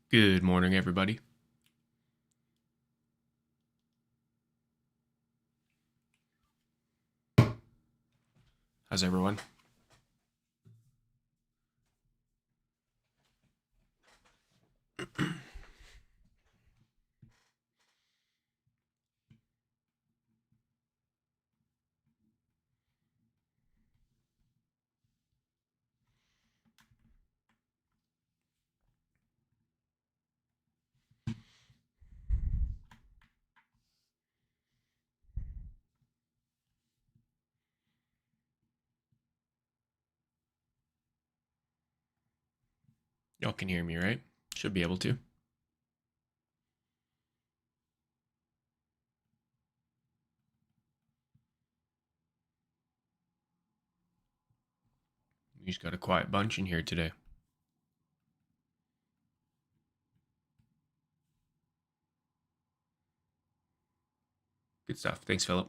Good morning, everybody. How's everyone? Y'all can hear me, right? Should be able to. We just got a quiet bunch in here today. Good stuff. Thanks, Philip.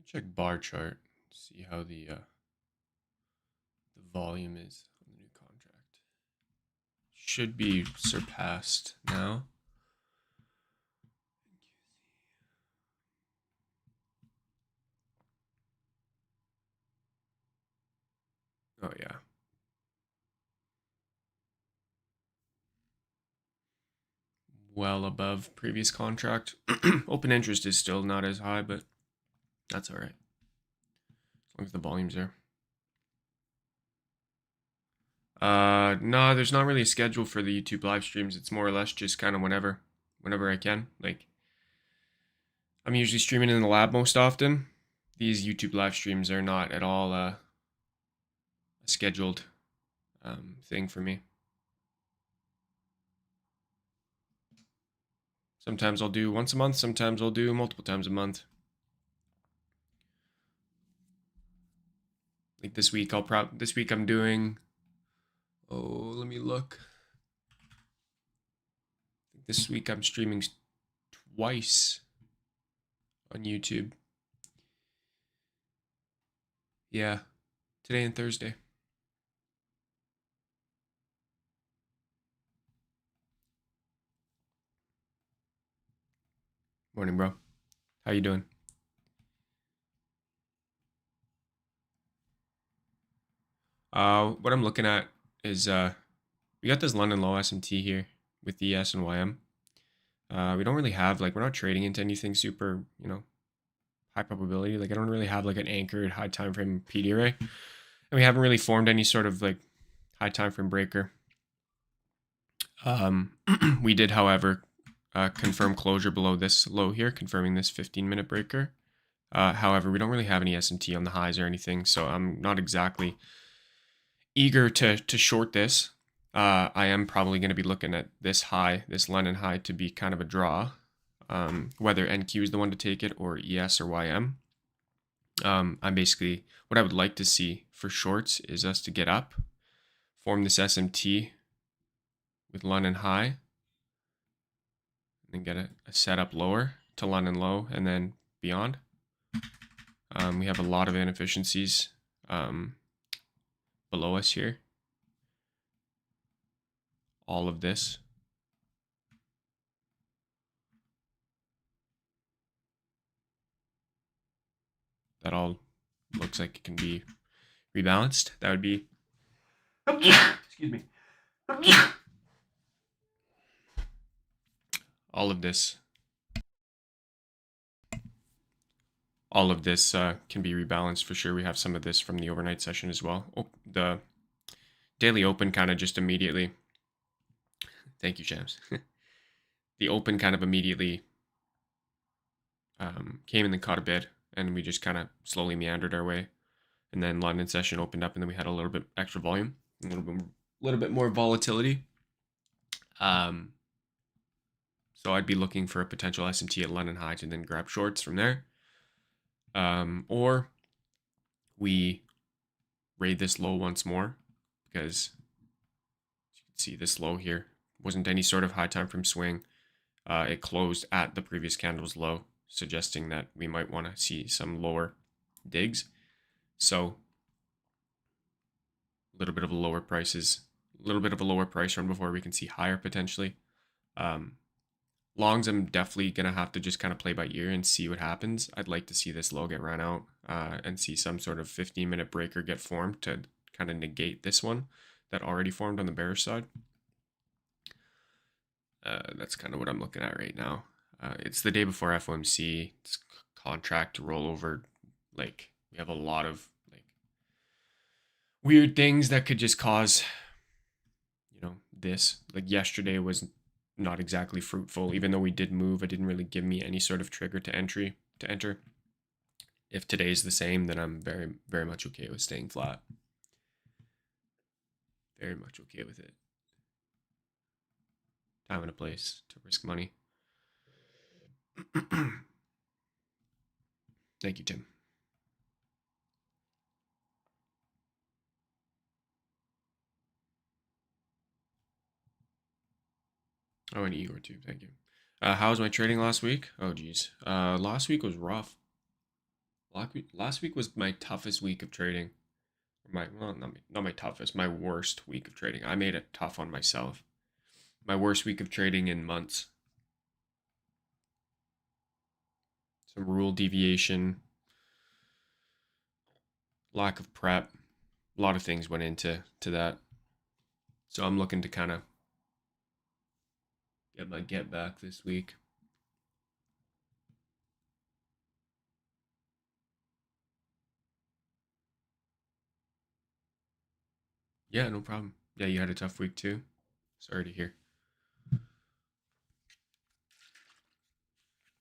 Check bar chart. See how the volume is on the new contract. Should be surpassed now. Oh yeah. Well above previous contract. Open interest is still not as high, but that's all right. As long as the volume's there. No, there's not really a schedule for the YouTube live streams. It's more or less just kind of whenever I can. Like, I'm usually streaming in the lab most often. These YouTube live streams are not at all a scheduled thing for me. Sometimes I'll do once a month. Sometimes I'll do multiple times a month. Like this week, this week I'm doing. Oh, let me look. This week I'm streaming twice on YouTube. Yeah, today and Thursday. Morning, bro. How you doing? What I'm looking at is we got this London Low SMT here with the S and YM. We don't really have we're not trading into anything super, high probability. Like I don't really have like an anchored high time frame PD array, and we haven't really formed any sort of like high time frame breaker. We did, however, confirm closure below this low here, confirming this 15-minute breaker. However, we don't really have any SMT on the highs or anything, so I'm not exactly eager to short this. I am probably going to be looking at this high, this London high, to be kind of a draw. Whether NQ is the one to take it or ES or YM. I'm basically, what I would like to see for shorts is us to get up, form this SMT with London high, and then get a setup lower to London low and then beyond. We have a lot of inefficiencies below us here. All of this. That all looks like it can be rebalanced. That would be, excuse me, all of this can be rebalanced for sure. We have some of this from the overnight session as well. Oh, the daily open kind of just immediately. Thank you, Shams. The open kind of immediately came and then caught a bid, and we just kind of slowly meandered our way. And then London session opened up, and then we had a little bit extra volume, a little bit more volatility. So I'd be looking for a potential SMT at London highs and then grab shorts from there. Or we raid this low once more, because you can see this low here wasn't any sort of high time frame swing. It closed at the previous candle's low, suggesting that we might want to see some lower digs. So a little bit of a lower price run before we can see higher potentially. Longs, I'm definitely going to have to just kind of play by ear and see what happens. I'd like to see this low get run out and see some sort of 15-minute breaker get formed to kind of negate this one that already formed on the bearish side. That's kind of what I'm looking at right now. It's the day before FOMC. It's contract rollover. Like, we have a lot of like weird things that could just cause, this. Like yesterday was not exactly fruitful. Even though we did move, it didn't really give me any sort of trigger to enter. If today's the same, then I'm very, very much okay with staying flat. Very much okay with it. Time and a place to risk money. Thank you, Tim. Oh, and Igor too. Thank you. How was my trading last week? Oh, geez. Last week was rough. Last week was my toughest week of trading. Not my toughest, my worst week of trading. I made it tough on myself. My worst week of trading in months. Some rule deviation, lack of prep, a lot of things went into that. So I'm looking to kind of get my get back this week. Yeah, no problem. Yeah, you had a tough week too. Sorry to hear.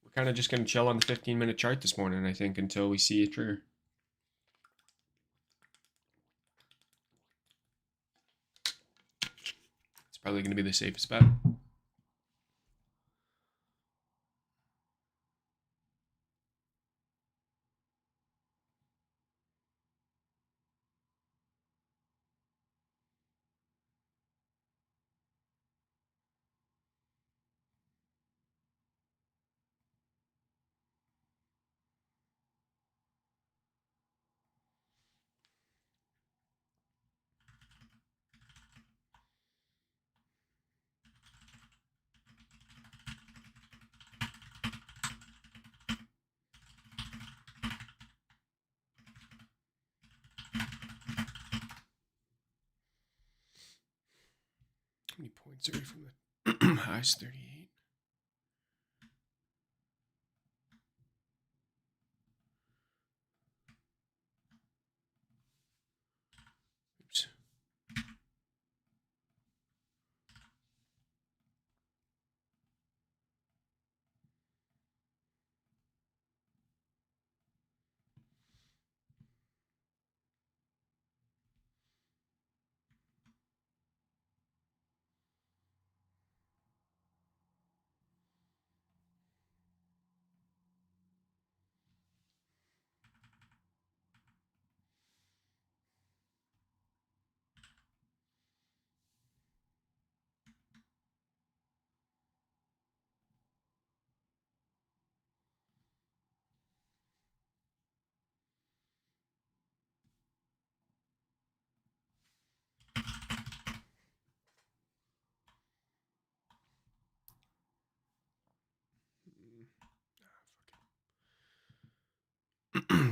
We're kind of just going to chill on the 15-minute chart this morning, I think, until we see a trigger. It's probably going to be the safest bet. How many points are we from the highs? 38. Oops.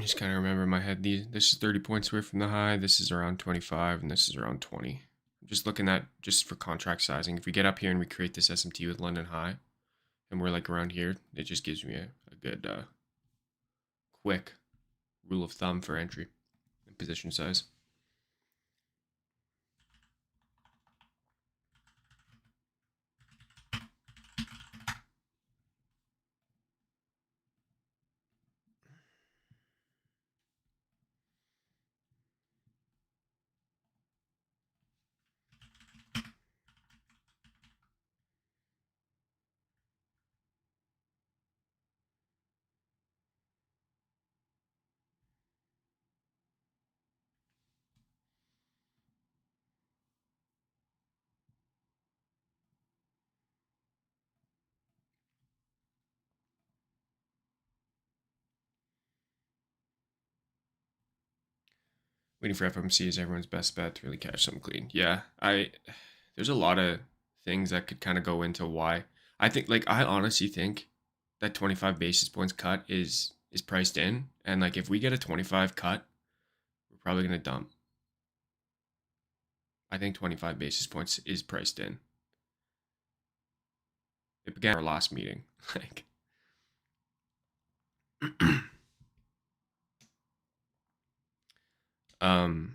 Just kind of remember in my head, this is 30 points away from the high, this is around 25, and this is around 20. I'm just looking at, just for contract sizing, if we get up here and we create this SMT with London high, and we're like around here, it just gives me a good, quick rule of thumb for entry and position size. Waiting for FOMC is everyone's best bet to really catch something clean. Yeah, there's a lot of things that could kind of go into why. I think like I honestly think that 25 basis points cut is priced in, and like if we get a 25 cut, we're probably gonna dump. I think 25 basis points is priced in. It began our last meeting. Like um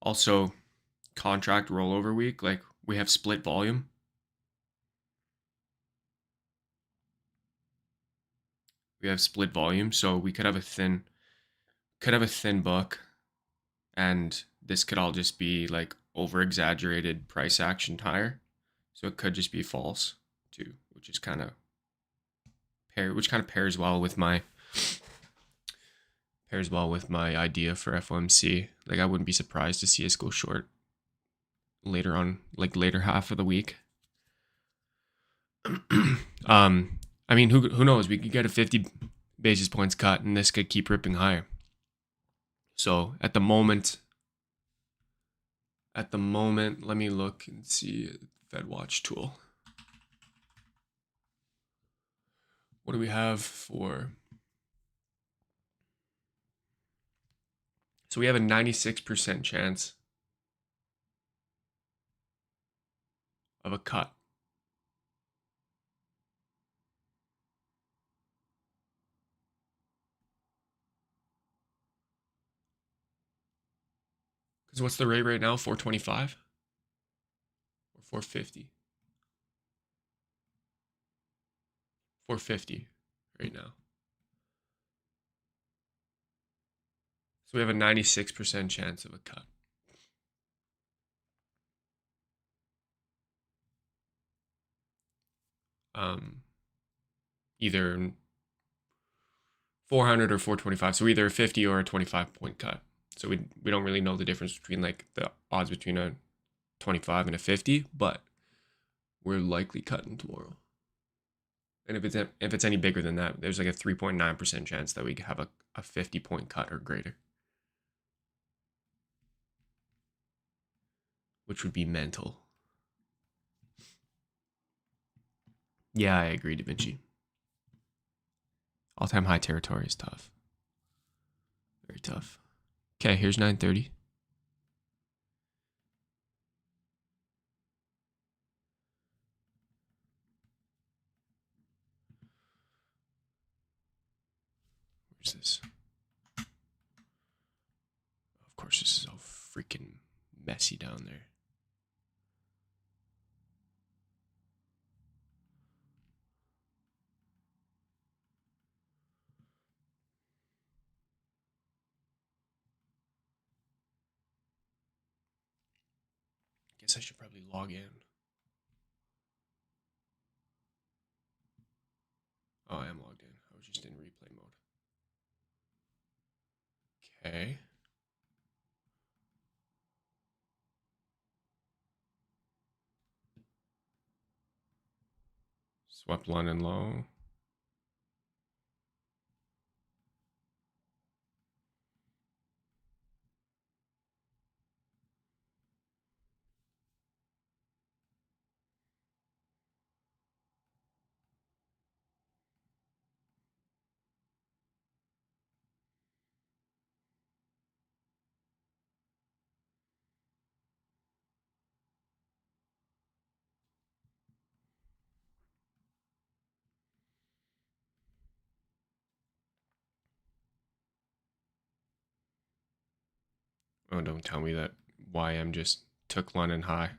also contract rollover week, like we have split volume. We have split volume, so we could have a thin book, and this could all just be like over exaggerated price action higher. So it could just be false too, which is kind of pairs well with my idea for FOMC. Like I wouldn't be surprised to see us go short later on, like later half of the week. I mean, who knows? We could get a 50 basis points cut, and this could keep ripping higher. So at the moment, let me look and see FedWatch tool. What do we have for? So we have a 96% chance of a cut. Because what's the rate right now? 425 or 450? 450 right now. So we have a 96% chance of a cut. Either 400 or 425. So either a 50 or a 25 point cut. So we don't really know the difference between like the odds between a 25 and a 50, but we're likely cutting tomorrow. And if it's any bigger than that, there's like a 3.9% chance that we have a 50 point cut or greater, which would be mental. Yeah, I agree, Da Vinci. All-time high territory is tough. Very tough. Okay, here's 930. Where's this? Of course, this is all freaking messy down there. Guess I should probably log in. Oh, I am logged in. I was just in replay mode. Okay. Swept London low. Oh, don't tell me that YM just took London high.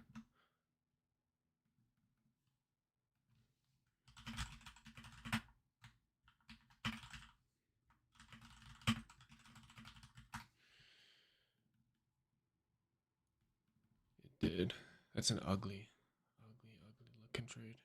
It did. That's an ugly looking trade.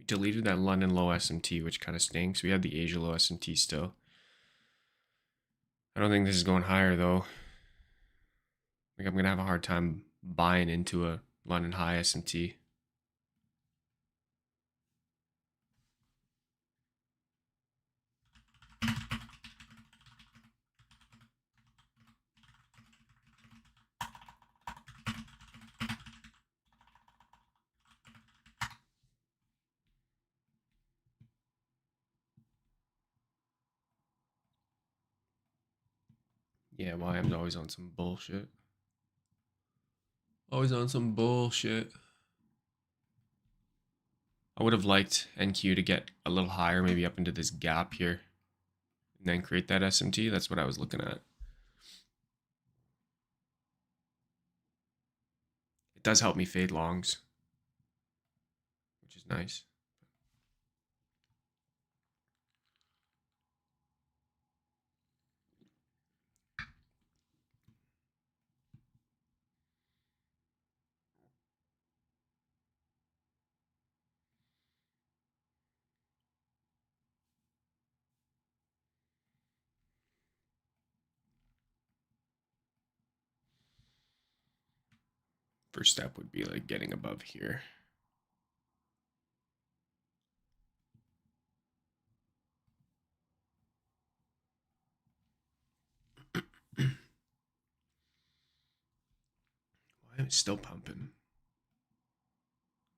deleted that London low SMT, which kind of stinks. We have the Asia low SMT still. I don't think this is going higher though. I think I'm gonna have a hard time buying into a London high SMT. Yeah, YM's always on some bullshit. Always on some bullshit. I would have liked NQ to get a little higher, maybe up into this gap here, and then create that SMT. That's what I was looking at. It does help me fade longs, which is nice. First step would be like getting above here. Why am I still pumping?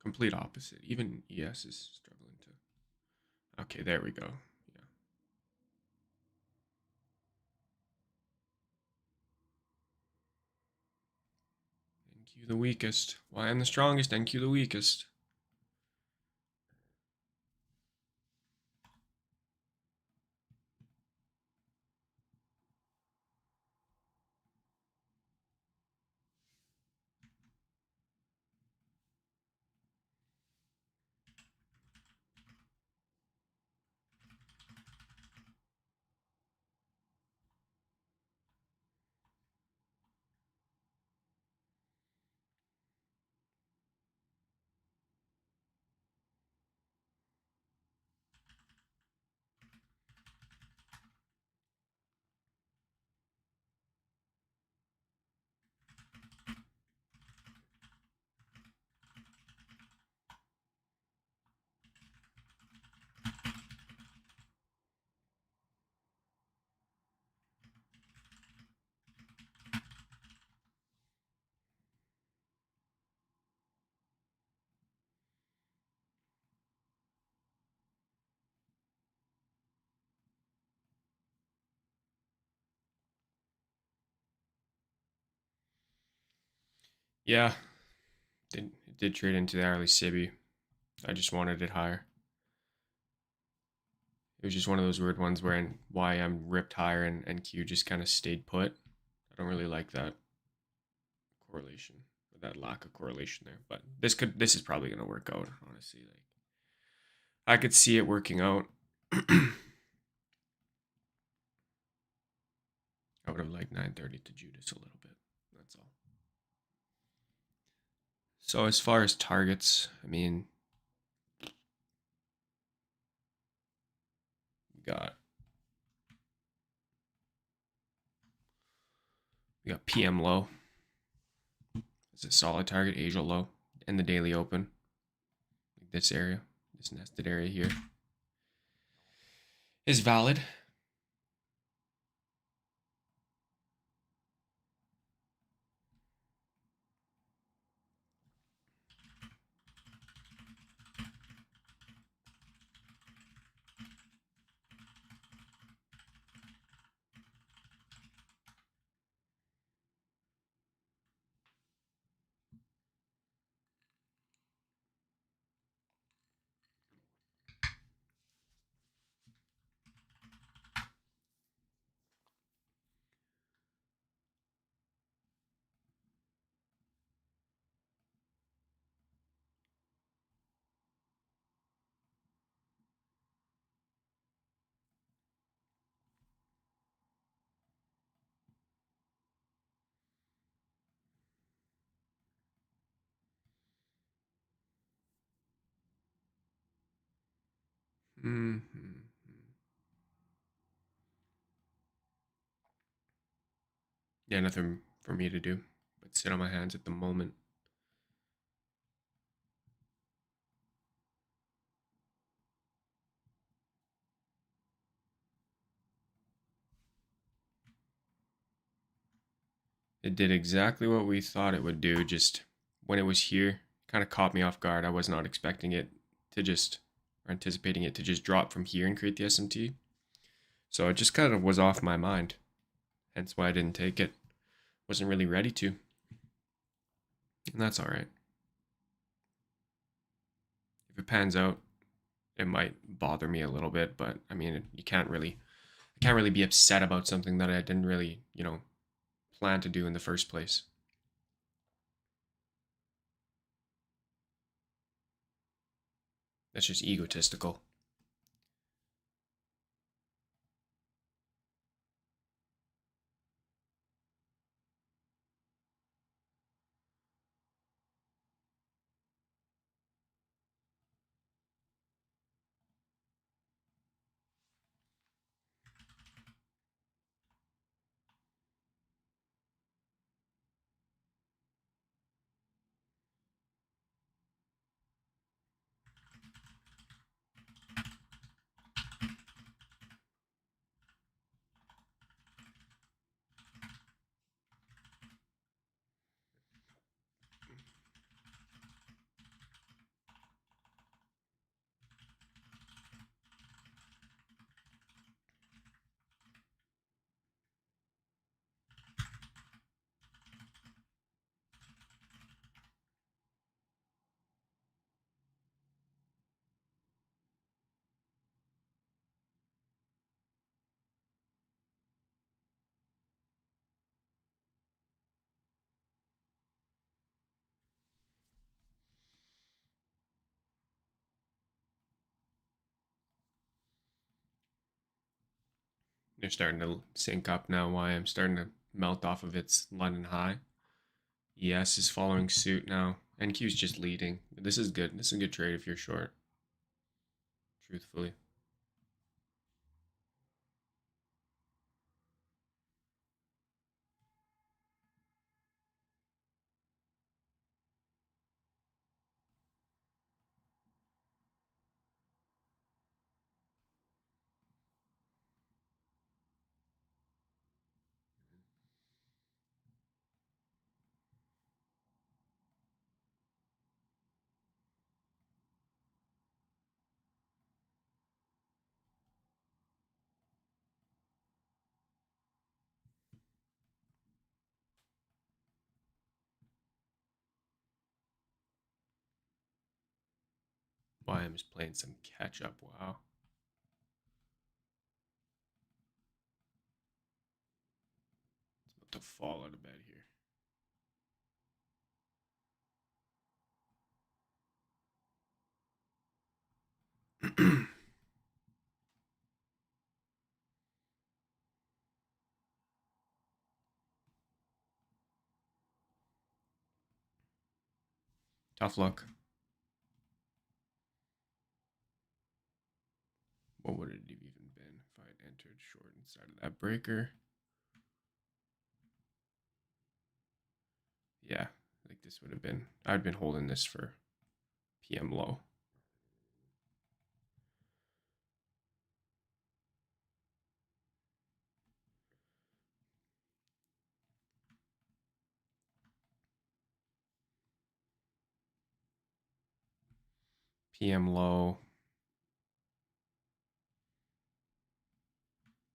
Complete opposite. Even ES is struggling to. Okay, there we go. Yeah. NQ the weakest. Why I'm the strongest, NQ the weakest. Yeah, it did trade into the hourly Sibi. I just wanted it higher. It was just one of those weird ones where YM ripped higher and NQ just kind of stayed put. I don't really like that correlation, or that lack of correlation there. But this is probably gonna work out, honestly. Like I could see it working out. I would have liked 930 to Judas a little bit. That's all. So as far as targets, I mean, we got PM low. It's a solid target, Asia low, and the daily open. This area, this nested area here, is valid. Mhm. Yeah, nothing for me to do but sit on my hands at the moment. It did exactly what we thought it would do, just when it was here, kind of caught me off guard. I was not expecting it to just, or anticipating it to just drop from here and create the SMT. So it just kind of was off my mind, hence why I didn't take it. Wasn't really ready to, and that's all right. If it pans out, it might bother me a little bit, but I mean, I can't really be upset about something that I didn't really, plan to do in the first place. That's just egotistical. They're starting to sync up now. Why I'm starting to melt off of its London high. ES is following suit now. NQ is just leading. This is good. This is a good trade if you're short. Truthfully. YM is playing some catch up. Wow. It's about to fall out of bed here. Tough luck. What would it have even been if I had entered short inside of that breaker? Yeah, like this would have been. I'd been holding this for PM low. PM low.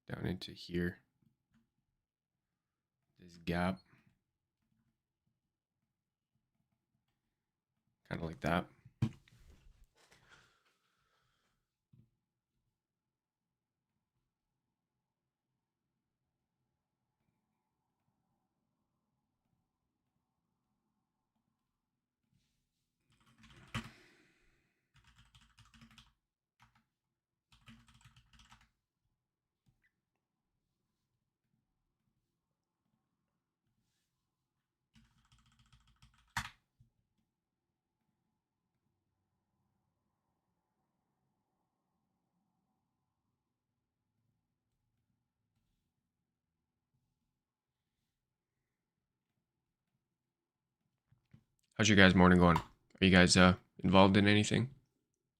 Down into here. This gap. Kind of like that. How's your guys' morning going? Are you guys involved in anything?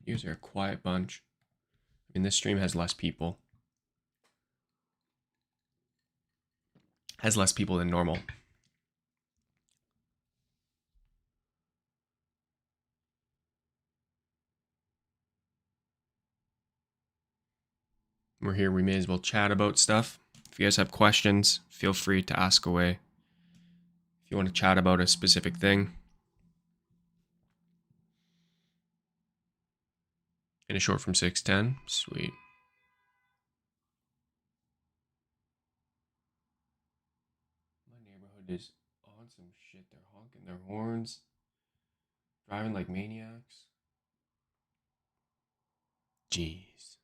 You guys are a quiet bunch. I mean, this stream has less people. Has less people than normal. We're here. We may as well chat about stuff. If you guys have questions, feel free to ask away. If you want to chat about a specific thing. In a short from 610. Sweet. My neighborhood is on some shit. They're honking their horns. Driving like maniacs. Jeez.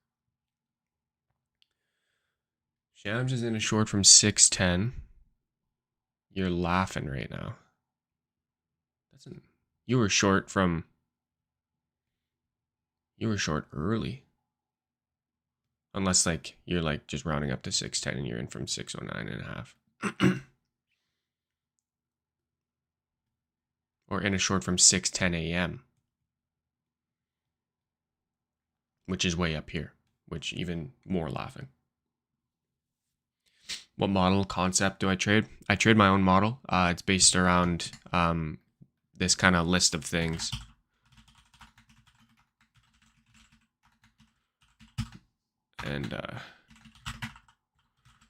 Shams is in a short from 610. You're laughing right now. You were short from... You were short early. Unless, like, you're, like, just rounding up to 610 and you're in from 609.5. Or in a short from 6:10 a.m. Which is way up here. Which even more laughing. What model concept do I trade? I trade my own model. It's based around this kind of list of things. And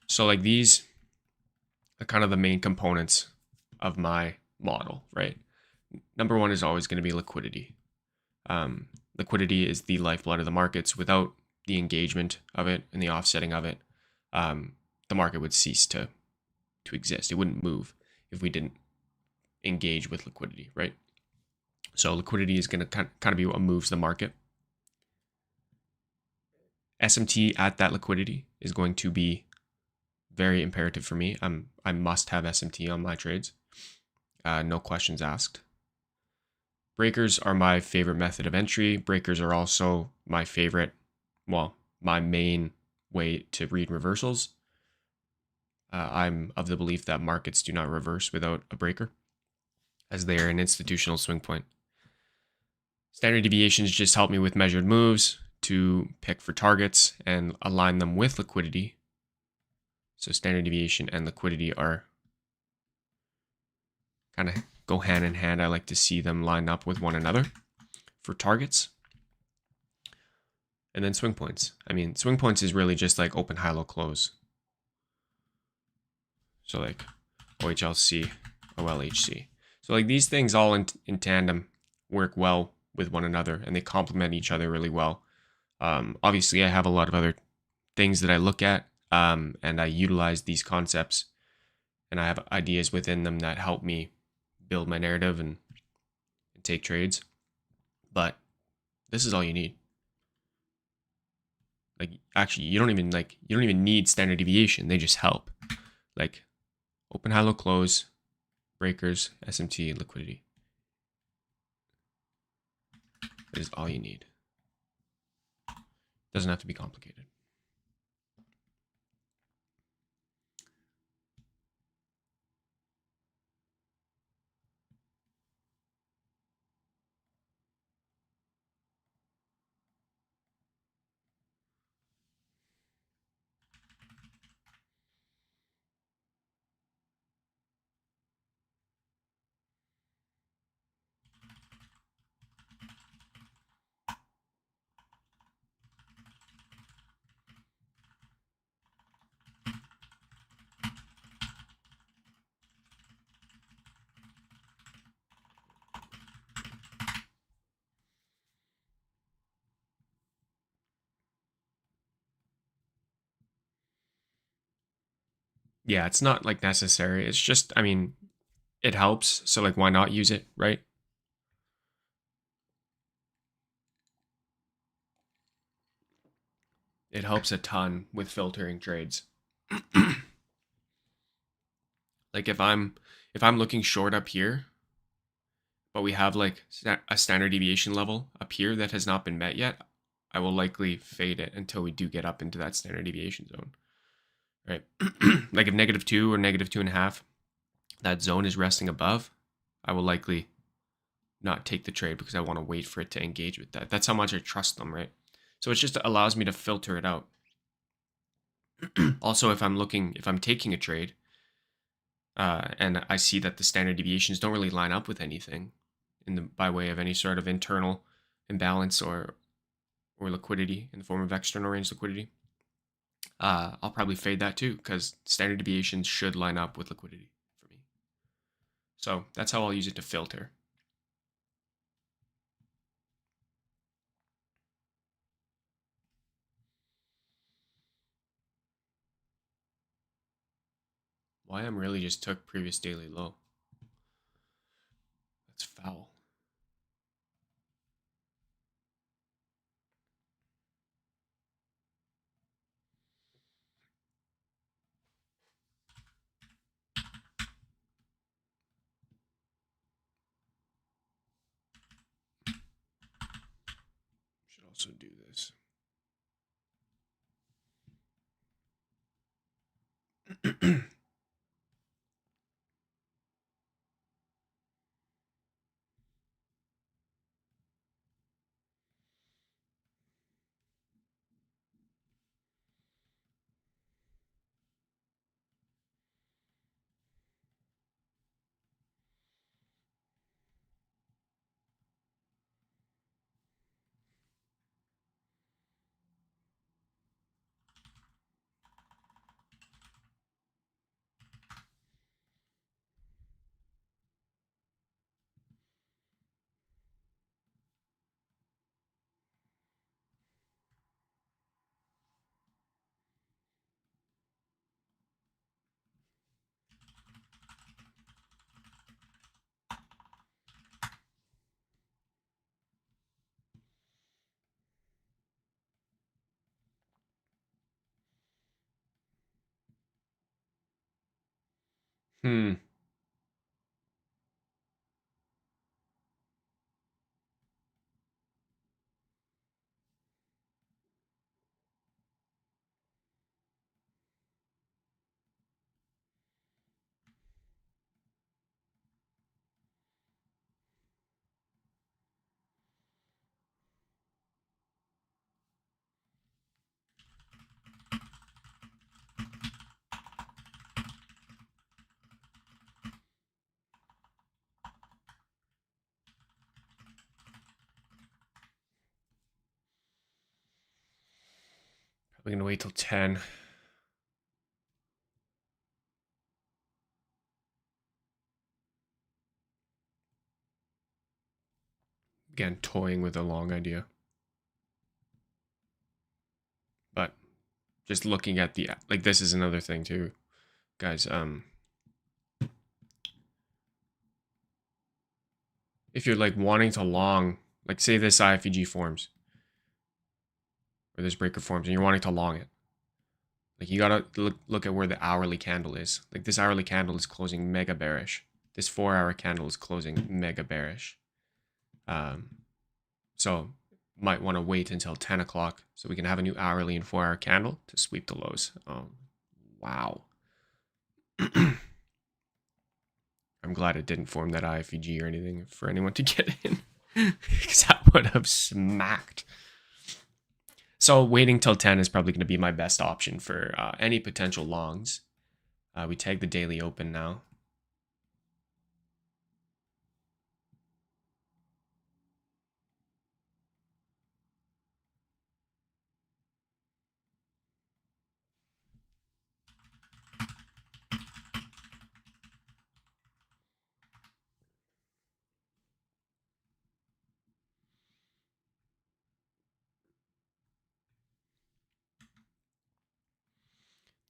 so like these are kind of the main components of my model, right? Number one is always going to be liquidity. Liquidity is the lifeblood of the markets. Without the engagement of it and the offsetting of it, the market would cease to exist. It wouldn't move if we didn't engage with liquidity, right? So liquidity is going to kind of be what moves the market. SMT at that liquidity is going to be very imperative for me. I must have SMT on my trades. No questions asked. Breakers are my favorite method of entry. Breakers are also my favorite, well, my main way to read reversals. I'm of the belief that markets do not reverse without a breaker, as they are an institutional swing point. Standard deviations just help me with measured moves to pick for targets and align them with liquidity. So standard deviation and liquidity are kind of go hand in hand. I like to see them line up with one another for targets. And then swing points. I mean, swing points is really just like open, high, low, close. So like OHLC, OLHC. So like these things all in tandem work well with one another and they complement each other really well. Obviously, I have a lot of other things that I look at and I utilize these concepts and I have ideas within them that help me build my narrative and take trades. But this is all you need. Like actually, you don't even need standard deviation. They just help. Like open, high, low, close, breakers, SMT, and liquidity. That is all you need. Doesn't have to be complicated. Yeah, it's not like necessary. It's just, I mean, it helps. So like, why not use it, right? It helps a ton with filtering trades. Like if I'm looking short up here, but we have like a standard deviation level up here that has not been met yet, I will likely fade it until we do get up into that standard deviation zone. Right? Like if -2 or -2.5, that zone is resting above, I will likely not take the trade because I want to wait for it to engage with that. That's how much I trust them, right? So it just allows me to filter it out. Also, if I'm taking a trade, and I see that the standard deviations don't really line up with anything by way of any sort of internal imbalance or liquidity in the form of external range liquidity, I'll probably fade that too, because standard deviations should line up with liquidity for me. So that's how I'll use it to filter. YM really just took previous daily low. That's foul. Should also do this. Hmm. Probably gonna wait till 10. Again, toying with a long idea. But just looking at the, like, this is another thing too, guys. If you're like wanting to long, like say this IFEG forms, or this breaker forms, and you're wanting to long it, like you gotta look at where the hourly candle is. Like this hourly candle is closing mega bearish. This 4-hour candle is closing mega bearish. So might want to wait until 10 o'clock so we can have a new hourly and 4-hour candle to sweep the lows. Wow. I'm glad it didn't form that IFEG or anything for anyone to get in, because that would have smacked. So waiting till 10 is probably going to be my best option for any potential longs. We tag the daily open now.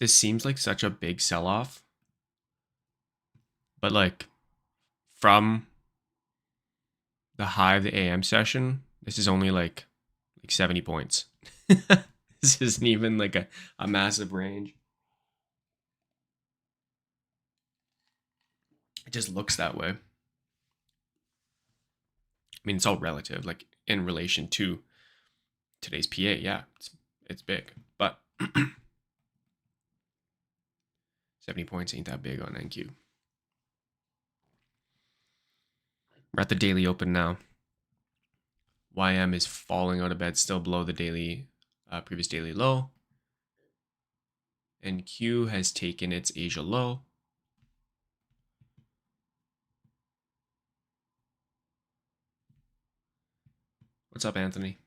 This seems like such a big sell-off, but like from the high of the AM session, this is only like 70 points. This isn't even like a massive range. It just looks that way. I mean, it's all relative, like in relation to today's PA. Yeah, it's big, but 70 points ain't that big on NQ. We're at the daily open now. YM is falling out of bed, still below the daily previous daily low. And Q has taken its Asia low. What's up, Anthony?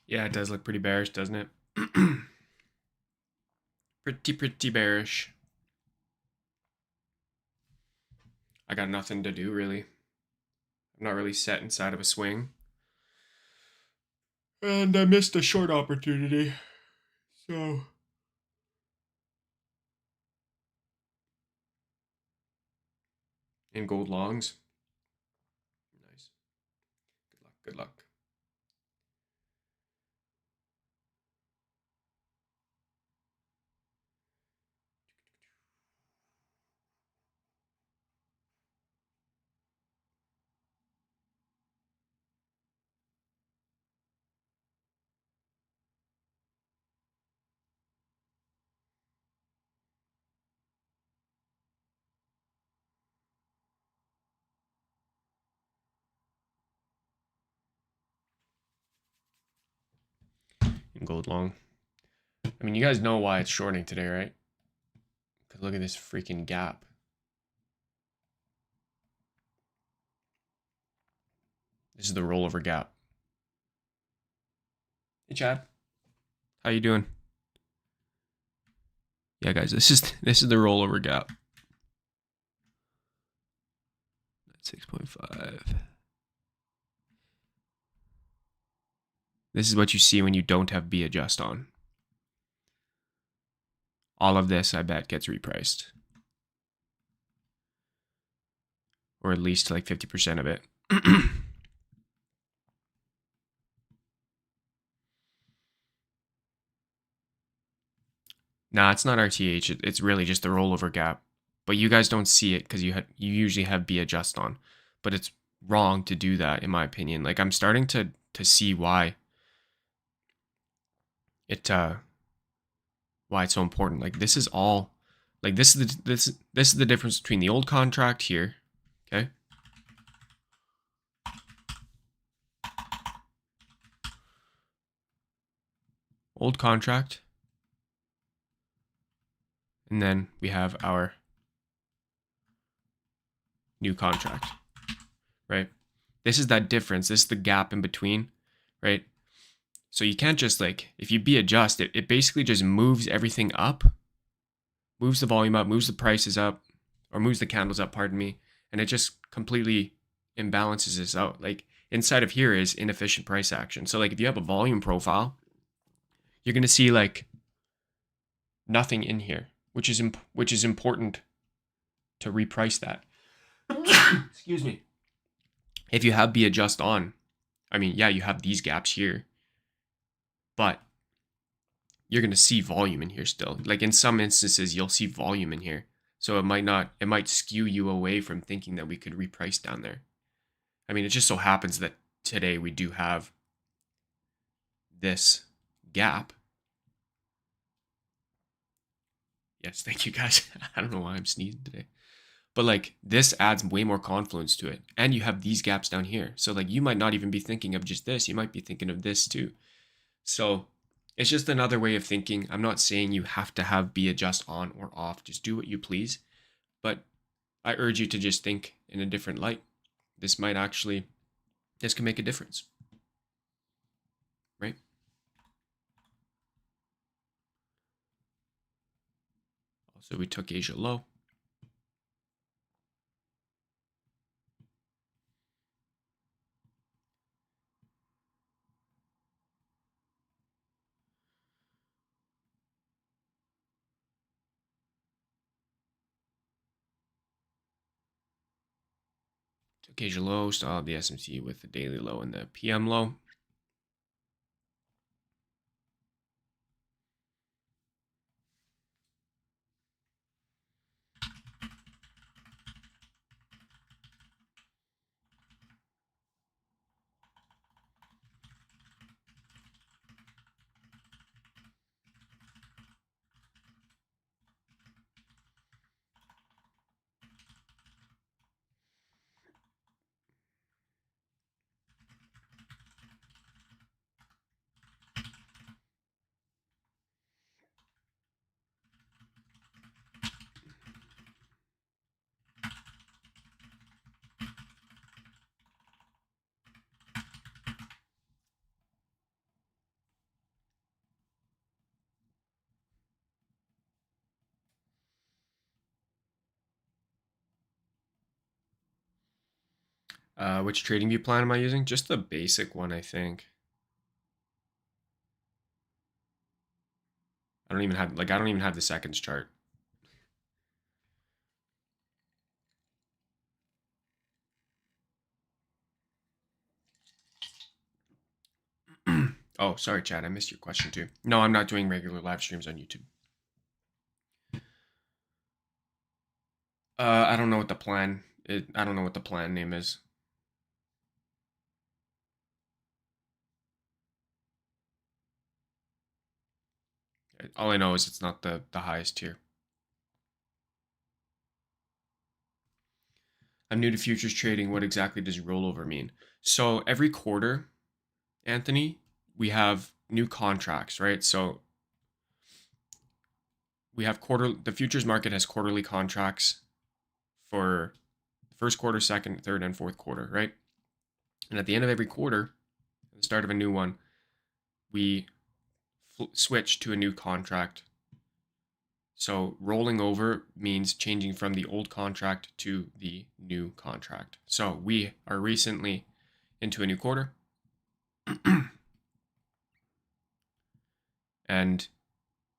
Yeah, it does look pretty bearish, doesn't it? Pretty bearish. I got nothing to do, really. I'm not really set inside of a swing. And I missed a short opportunity. So... in gold longs. Nice. Good luck, good luck. In gold long. I mean, you guys know why it's shorting today, right? Because look at this freaking gap. This is the rollover gap. Hey, Chad. How you doing? Yeah, guys, this is the rollover gap. 6.5. This is what you see when you don't have B adjust on. All of this, I bet, gets repriced. Or at least like 50% of it. Nah, it's not RTH. It's really just the rollover gap. But you guys don't see it because you usually have B adjust on. But it's wrong to do that, in my opinion. Like, I'm starting to see why why it's so important. Like, this is all, like, this is the difference between the old contract here, okay? Old contract. And then we have our new contract, right? This is that difference. This is the gap in between, right? So you can't just, like, if you B adjust, it basically just moves everything up, moves the volume up, moves the prices up, or moves the candles up, pardon me, and it just completely imbalances this out. Like, inside of here is inefficient price action. So, like, if you have a volume profile, you're going to see, like, nothing in here, which is important to reprice that. Excuse me. If you have B adjust on, I mean, yeah, you have these gaps here, but you're going to see volume in here still. Like, in some instances, you'll see volume in here. So it might skew you away from thinking that we could reprice down there. I mean, it just so happens that today we do have this gap. Yes, thank you guys. I don't know why I'm sneezing today. But, like, this adds way more confluence to it. And you have these gaps down here. So, like, you might not even be thinking of just this. You might be thinking of this too. So It's just another way of thinking. I'm not saying you have to have B adjust on or off. Just do what you please. But I urge you to just think in a different light. This can make a difference, right? Also, we took Asia low. Took Asia low, still have the SMT with the daily low and the PM low. Which trading view plan am I using? Just the basic one, I think. I don't even have the seconds chart. Oh, sorry, Chad. I missed your question too. No, I'm not doing regular live streams on YouTube. I don't know what the plan. I don't know what the plan name is. All I know is it's not the highest tier. I'm new to futures trading. What exactly does rollover mean? So every quarter, Anthony, we have new contracts, right? So we have the futures market has quarterly contracts for first quarter, second, third, and fourth quarter, right? And at the end of every quarter, at the start of a new one, we switch to a new contract. So rolling over means changing from the old contract to the new contract. So we are recently into a new quarter. And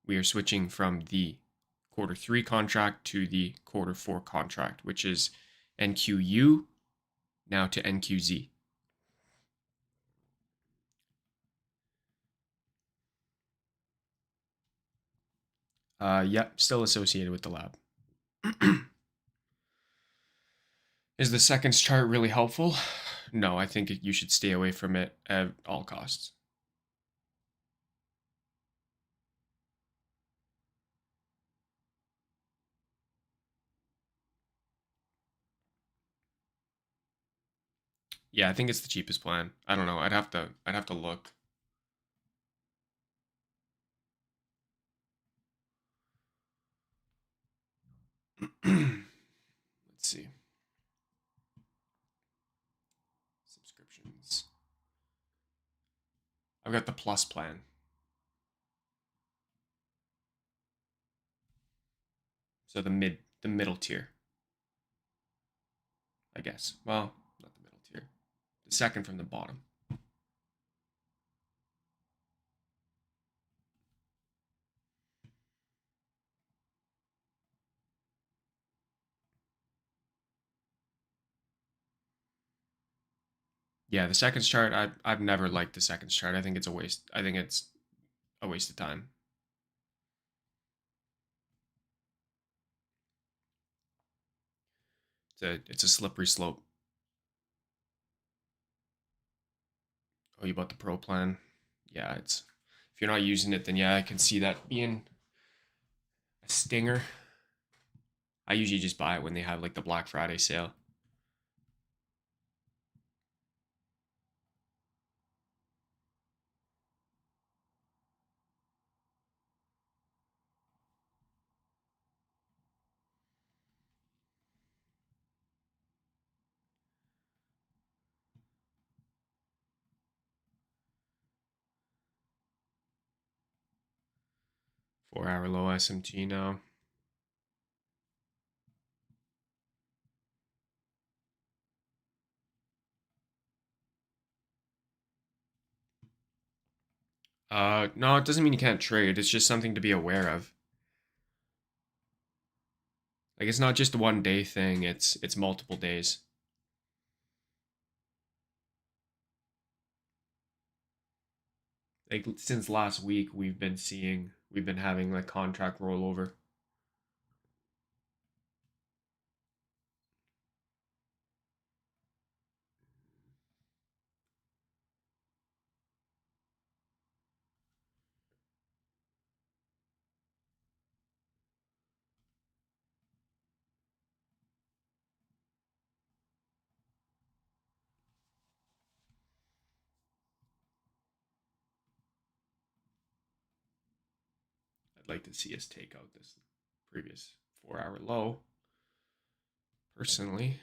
we are switching from the quarter 3 contract to the quarter 4 contract, which is NQU now to NQZ. Yep, still associated with the lab. Is the seconds chart really helpful? No, I think you should stay away from it at all costs. Yeah, I think it's the cheapest plan. I don't know. I'd have to look. Let's see. Subscriptions. I've got the plus plan. So the middle tier. I guess. Well, not the middle tier. The second from the bottom. Yeah, the seconds chart, I've never liked the seconds chart. I think it's a waste. I think it's a waste of time. It's a slippery slope. Oh, you bought the pro plan? Yeah, it's if you're not using it, then yeah, I can see that being a stinger. I usually just buy it when they have like the Black Friday sale. 4-hour low SMT now. No, it doesn't mean you can't trade. It's just something to be aware of. Like, it's not just a 1 day thing, it's multiple days. Like, since last week, we've been having like contract rollover. I'd like to see us take out this previous 4-hour low, personally.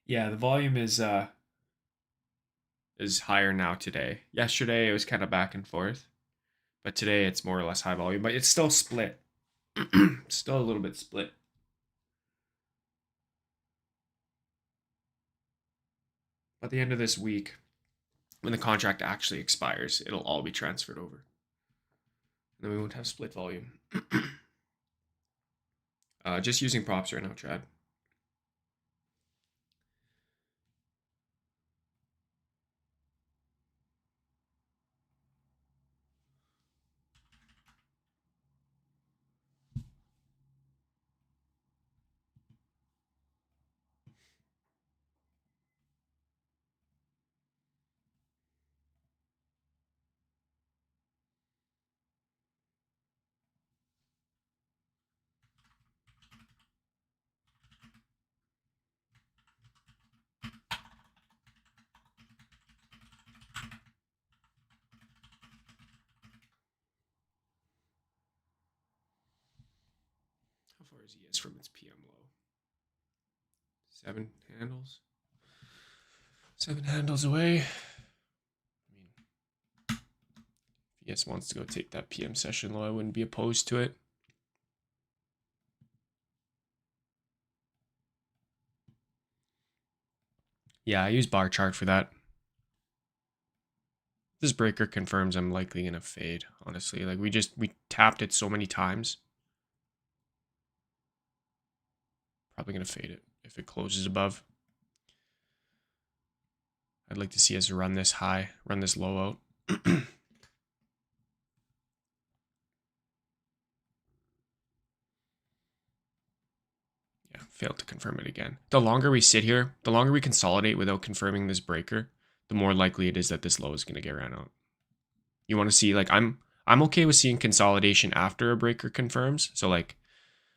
Yeah, the volume is higher now today. Yesterday it was kind of back and forth, but today it's more or less high volume, but it's still split. Still a little bit split. At the end of this week, when the contract actually expires, it'll all be transferred over. And then we won't have split volume. Just using props right now, Chad. How far is ES from its PM low? 7 handles. 7 handles away. I mean, if ES wants to go take that PM session low, I wouldn't be opposed to it. Yeah, I use bar chart for that. This breaker confirms I'm likely gonna fade, honestly. Like we tapped it so many times. Probably gonna fade it if it closes above. I'd like to see us run this high, run this low out. Yeah, failed to confirm it again. The longer we sit here, the longer we consolidate without confirming this breaker, the more likely it is that this low is gonna get ran out. You want to see, like, I'm okay with seeing consolidation after a breaker confirms. So like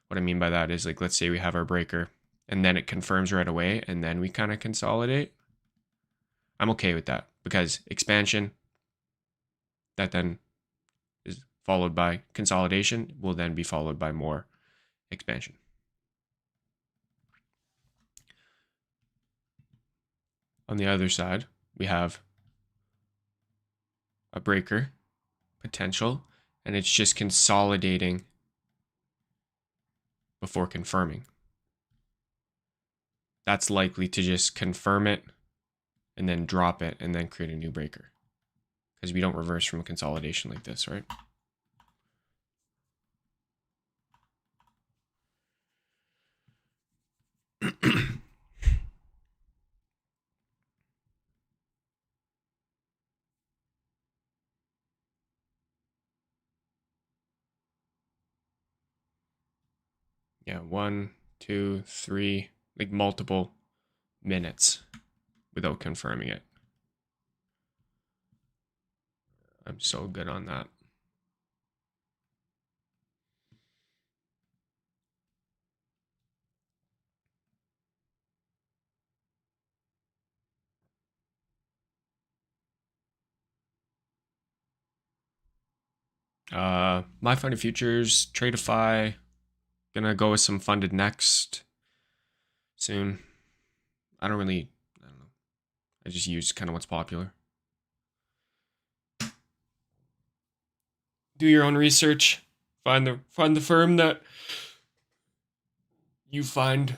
what I mean by that is, like, let's say we have our breaker and then it confirms right away and then we kind of consolidate. I'm okay with that because expansion that then is followed by consolidation will then be followed by more expansion. On the other side, we have a breaker potential, and it's just consolidating before confirming. That's likely to just confirm it and then drop it and then create a new breaker, because we don't reverse from a consolidation like this, right? Yeah, 1, 2, 3, like multiple minutes without confirming it. I'm so good on that. My funded futures, Tradeify, gonna go with some funded next soon. I don't know. I just use kind of what's popular. Do your own research. Find the firm that you find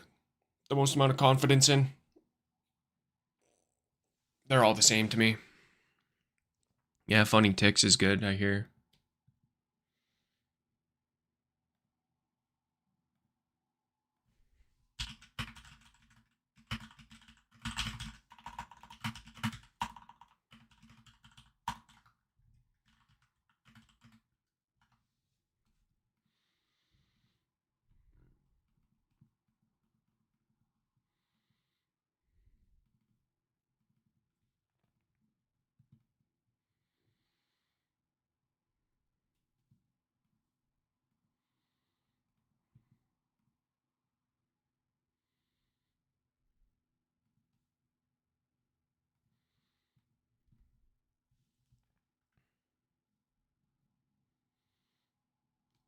the most amount of confidence in. They're all the same to me. Yeah, funding ticks is good, I hear.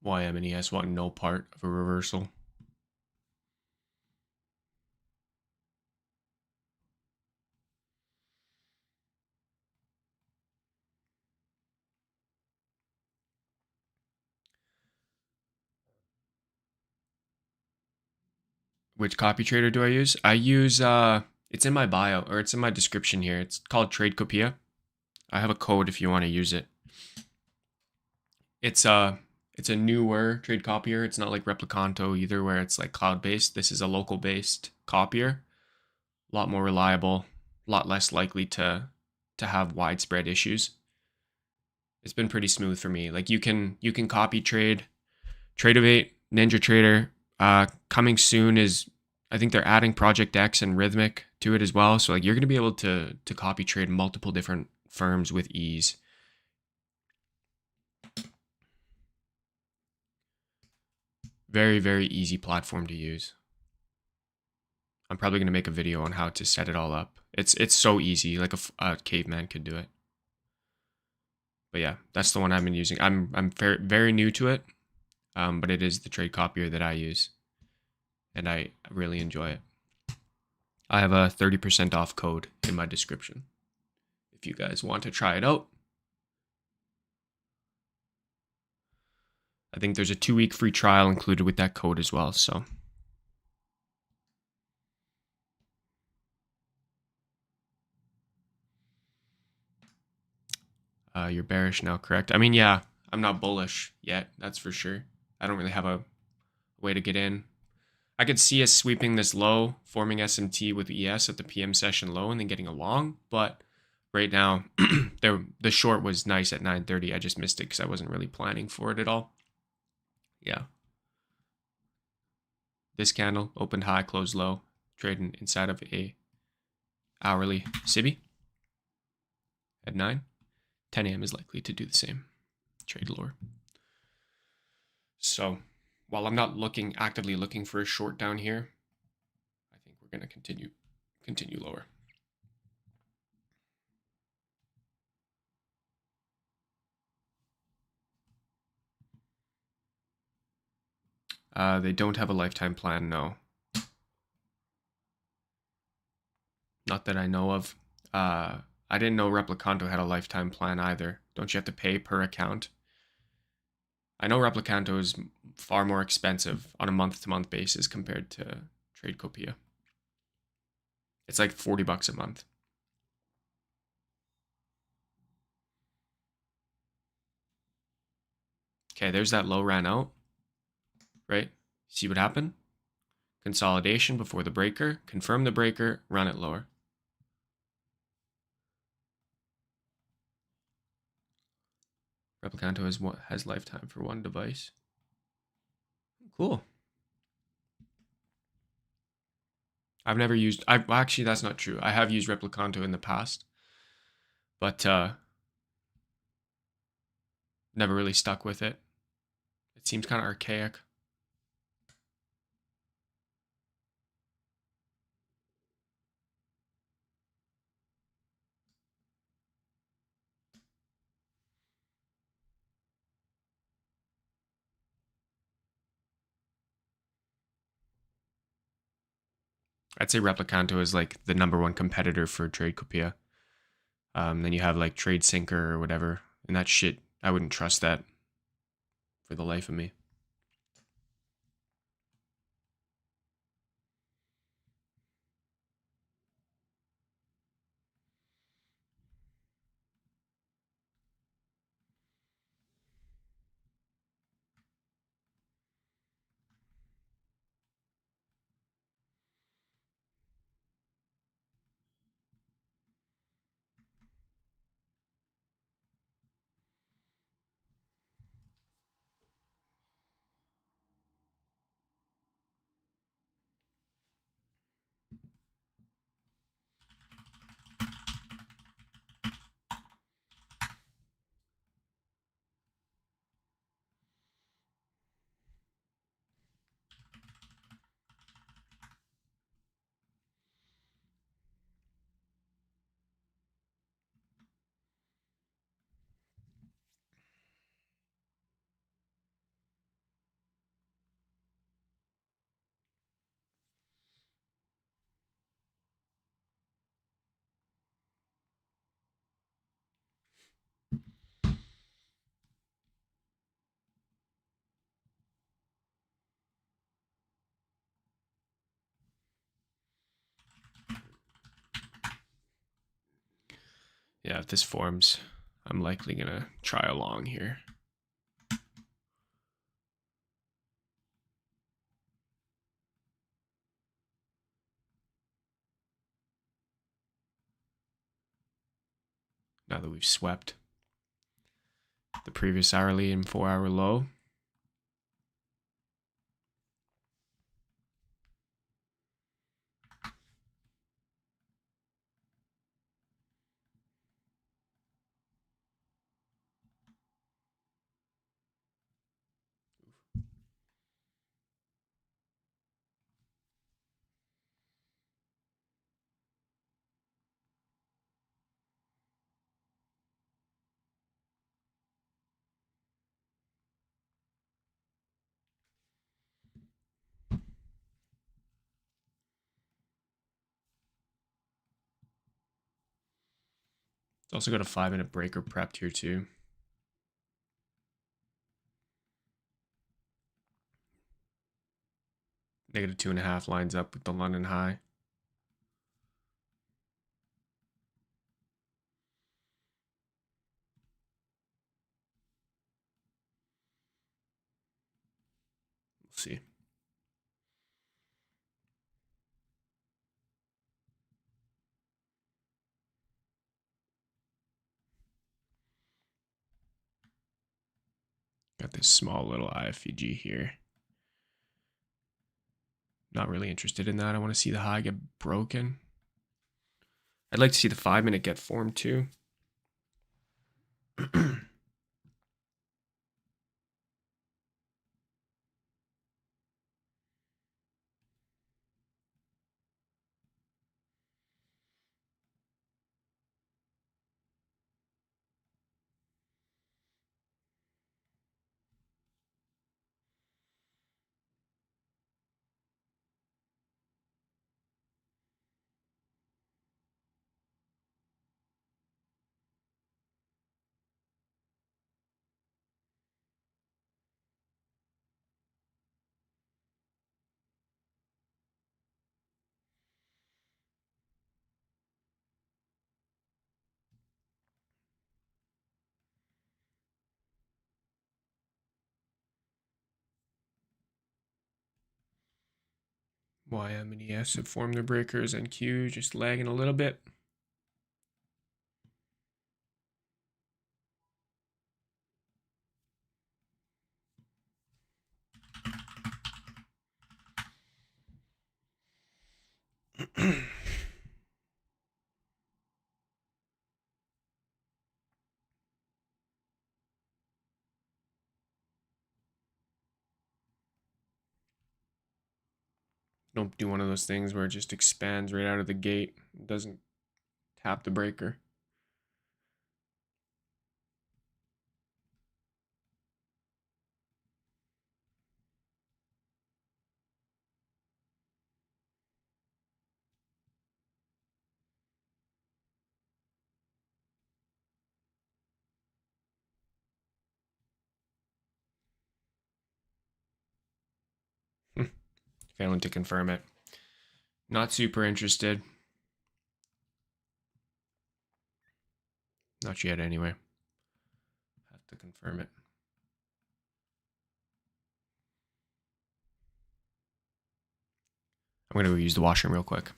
YM and ES want no part of a reversal. Which copy trader do I use? I use it's in my bio, or it's in my description here. It's called Tradecopia. I have a code if you want to use it. It's a newer trade copier. It's not like Replicanto either, where it's like cloud based. This is a local based copier. A lot more reliable, a lot less likely to have widespread issues. It's been pretty smooth for me. Like you can copy trade, Tradeovate, NinjaTrader. Coming soon is, I think they're adding Project X and Rhythmic to it as well. So like you're gonna be able to copy trade multiple different firms with ease. Very, very easy platform to use. I'm probably gonna make a video on how to set it all up. It's so easy, like a caveman could do it. But yeah, that's the one I've been using. I'm very, very new to it, but it is the trade copier that I use, and I really enjoy it. I have a 30% off code in my description if you guys want to try it out. I think there's a 2-week free trial included with that code as well. So you're bearish now, correct? I mean, yeah, I'm not bullish yet. That's for sure. I don't really have a way to get in. I could see us sweeping this low, forming SMT with ES at the PM session low and then getting a long. But right now, the short was nice at 9:30. I just missed it because I wasn't really planning for it at all. Yeah. This candle opened high, closed low, trading inside of a hourly SIBI at 9. 10 a.m. is likely to do the same. Trade lower. So while I'm not actively looking for a short down here, I think we're going to continue lower. They don't have a lifetime plan, no. Not that I know of. I didn't know Replicanto had a lifetime plan either. Don't you have to pay per account? I know Replicanto is far more expensive on a month-to-month basis compared to Tradecopia. It's like $40 a month. Okay, there's that low ran out, right? See what happened? Consolidation before the breaker, confirm the breaker, run it lower. Replicanto has lifetime for one device. Cool. I've never used, well, actually that's not true. I have used Replicanto in the past, but never really stuck with it. It seems kind of archaic. I'd say Replicanto is like the number one competitor for Tradecopia. Then you have like TradeSyncer or whatever, and that shit, I wouldn't trust that for the life of me. Yeah, if this forms, I'm likely gonna try along here. Now that we've swept the previous hourly and 4-hour low. It's also got a 5-minute breaker prepped here too. Negative 2.5 lines up with the London high. We'll see. Got this small little IFVG here. Not really interested in that. I want to see the high get broken. I'd like to see the 5-minute get formed too. YM and ES have formed their breakers, and Q just lagging a little bit. Don't do one of those things where it just expands right out of the gate. It doesn't tap the breaker. Failing to confirm it. Not super interested. Not yet, anyway. Have to confirm it. I'm going to go use the washroom real quick.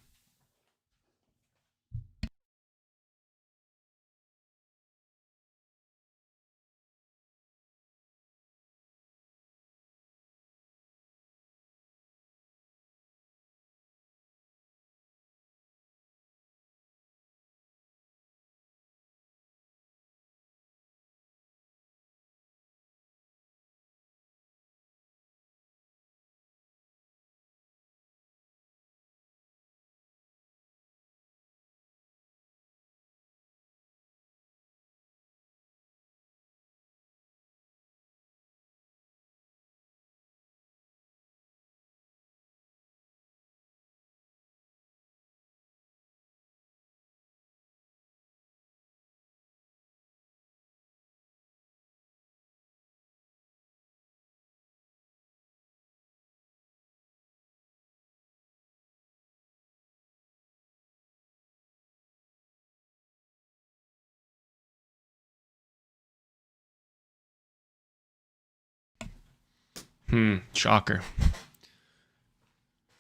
Shocker.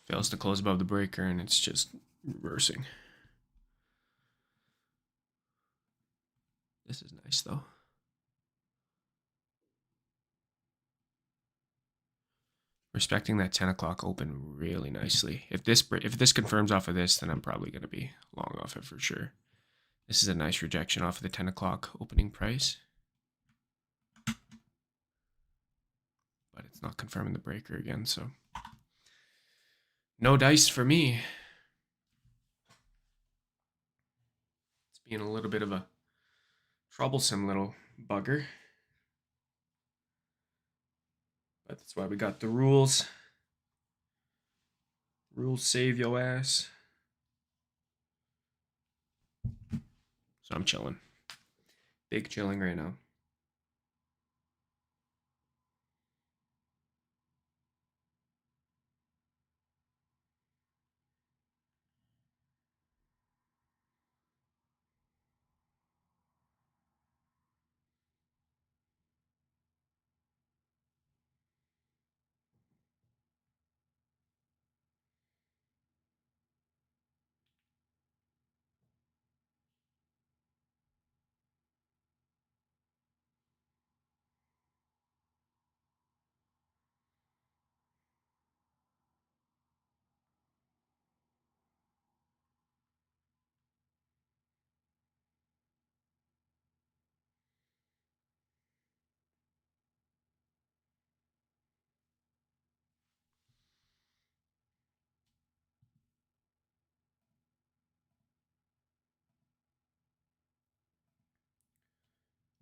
Fails to close above the breaker, and it's just reversing. This is nice, though. Respecting that 10 o'clock open really nicely. If this confirms off of this, then I'm probably going to be long off it for sure. This is a nice rejection off of the 10 o'clock opening price. But it's not confirming the breaker again, so no dice for me. It's being a little bit of a troublesome little bugger. But that's why we got the rules. Rules save your ass. So I'm chilling. Big chilling right now.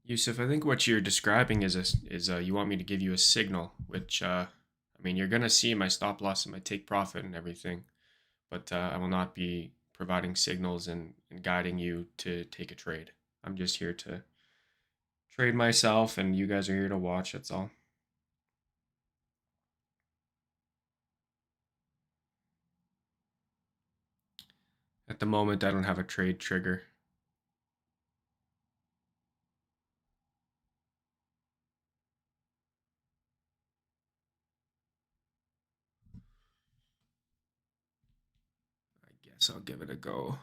Yusuf, I think what you're describing is you want me to give you a signal, which I mean you're gonna see my stop loss and my take profit and everything, but I will not be providing signals and guiding you to take a trade. I'm just here to trade myself, and you guys are here to watch. That's all. At the moment, I don't have a trade trigger. Guess I'll give it a go.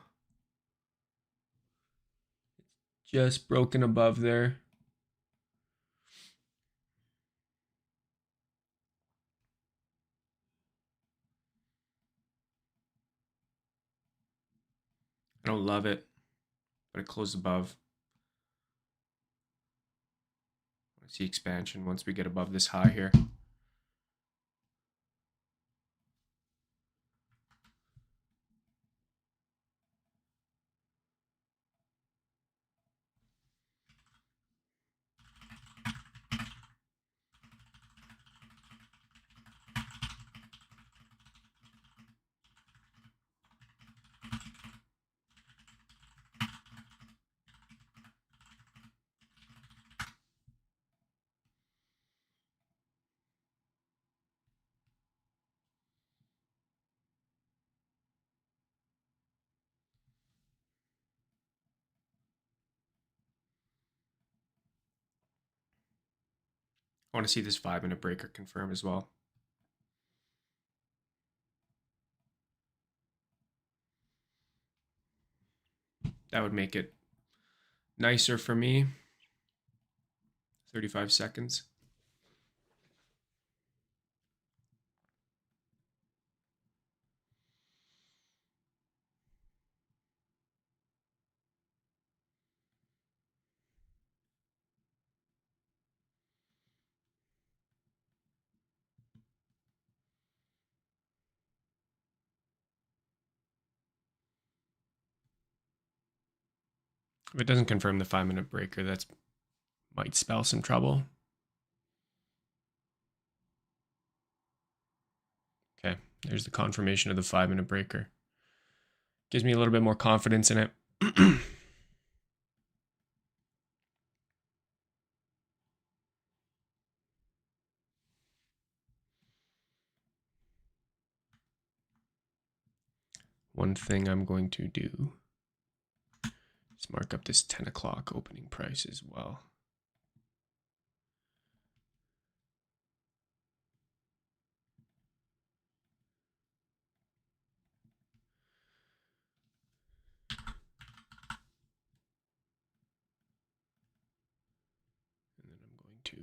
Just broken above there. I don't love it, but it closed above. I want to see expansion once we get above this high here. I want to see this 5-minute breaker confirm as well. That would make it nicer for me. 35 seconds. If it doesn't confirm the 5-minute breaker, that might spell some trouble. Okay, there's the confirmation of the 5-minute breaker. Gives me a little bit more confidence in it. One thing I'm going to do is mark up this 10 o'clock opening price as well. And then I'm going to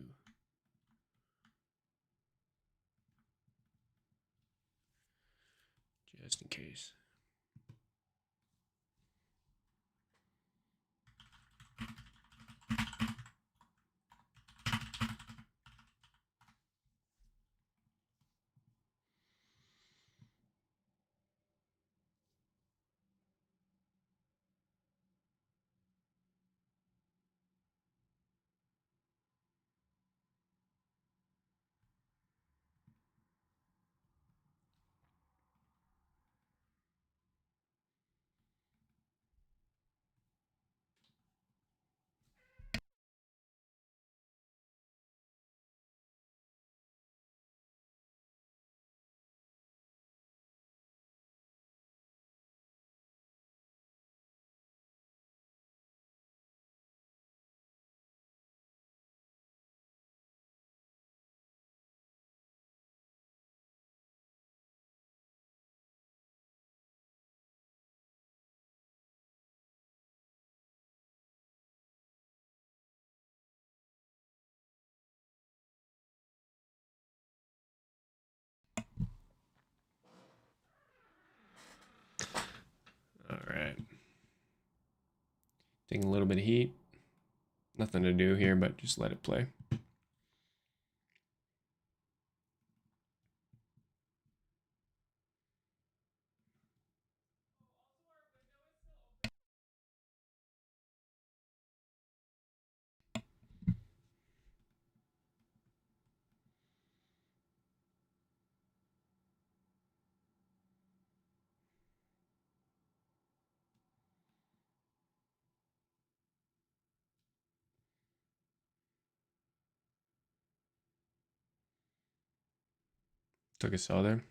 just in case. All right. Taking a little bit of heat. Nothing to do here, but just let it play. Took a sell there.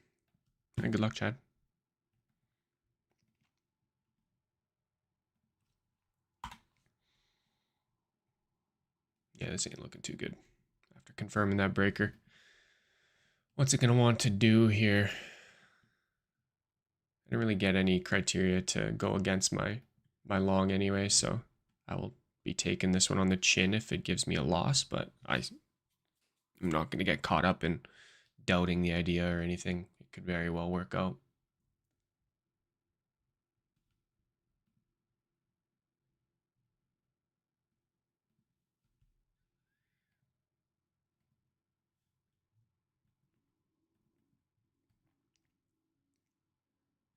And good luck, Chad. Yeah, this ain't looking too good. After confirming that breaker. What's it going to want to do here? I didn't really get any criteria to go against my long anyway, so I will be taking this one on the chin if it gives me a loss, but I'm not going to get caught up in doubting the idea or anything. It could very well work out.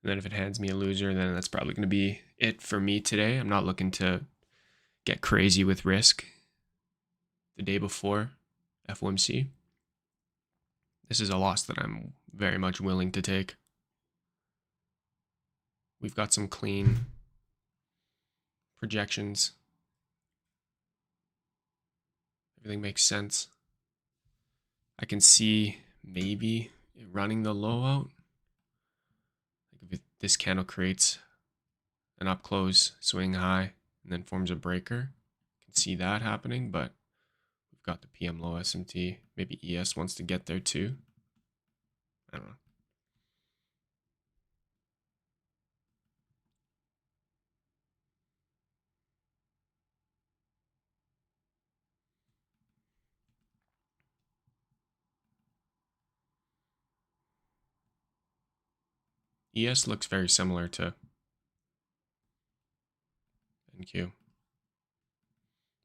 And then if it hands me a loser, then that's probably going to be it for me today. I'm not looking to get crazy with risk the day before FOMC. This is a loss that I'm very much willing to take. We've got some clean projections. Everything makes sense. I can see maybe running the low out. Like if this candle creates an up close swing high and then forms a breaker, I can see that happening, but we've got the PM low SMT. Maybe ES wants to get there too. I don't know. ES looks very similar to NQ.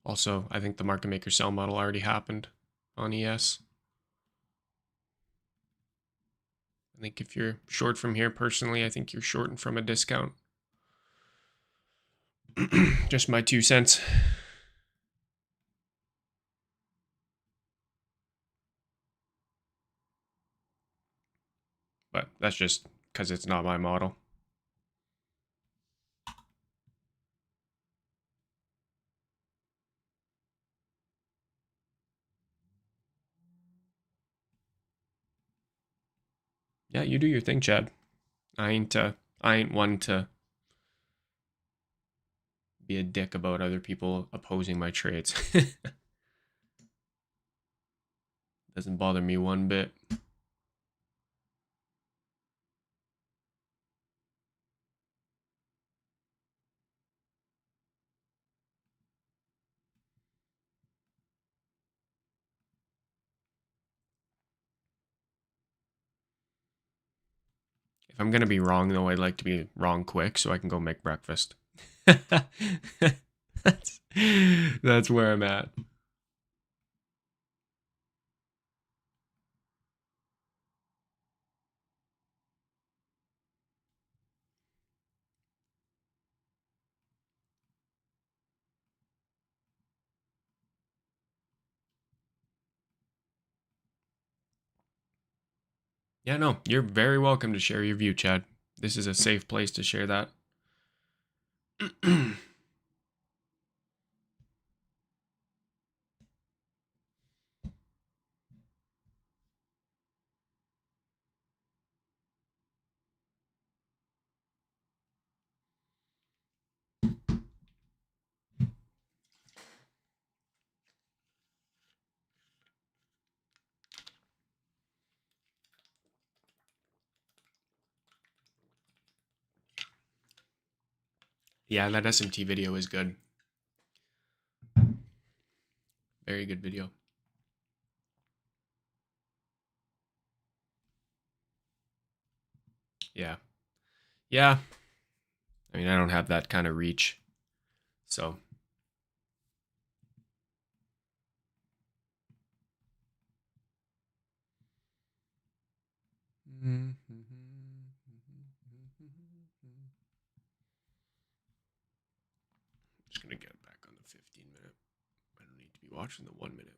Also, I think the market maker sell model already happened on ES. I think if you're short from here, personally, I think you're shorting from a discount. Just my 2 cents. But that's just because it's not my model. Yeah, you do your thing, Chad. I ain't one to be a dick about other people opposing my trades. Doesn't bother me one bit. If I'm gonna be wrong though, I'd like to be wrong quick so I can go make breakfast. that's where I'm at. Yeah, no, you're very welcome to share your view, Chad. This is a safe place to share that. Yeah, that SMT video is good. Very good video. Yeah. Yeah. I mean, I don't have that kind of reach. So. Just going to get back on the 15-minute. I don't need to be watching the 1 minute.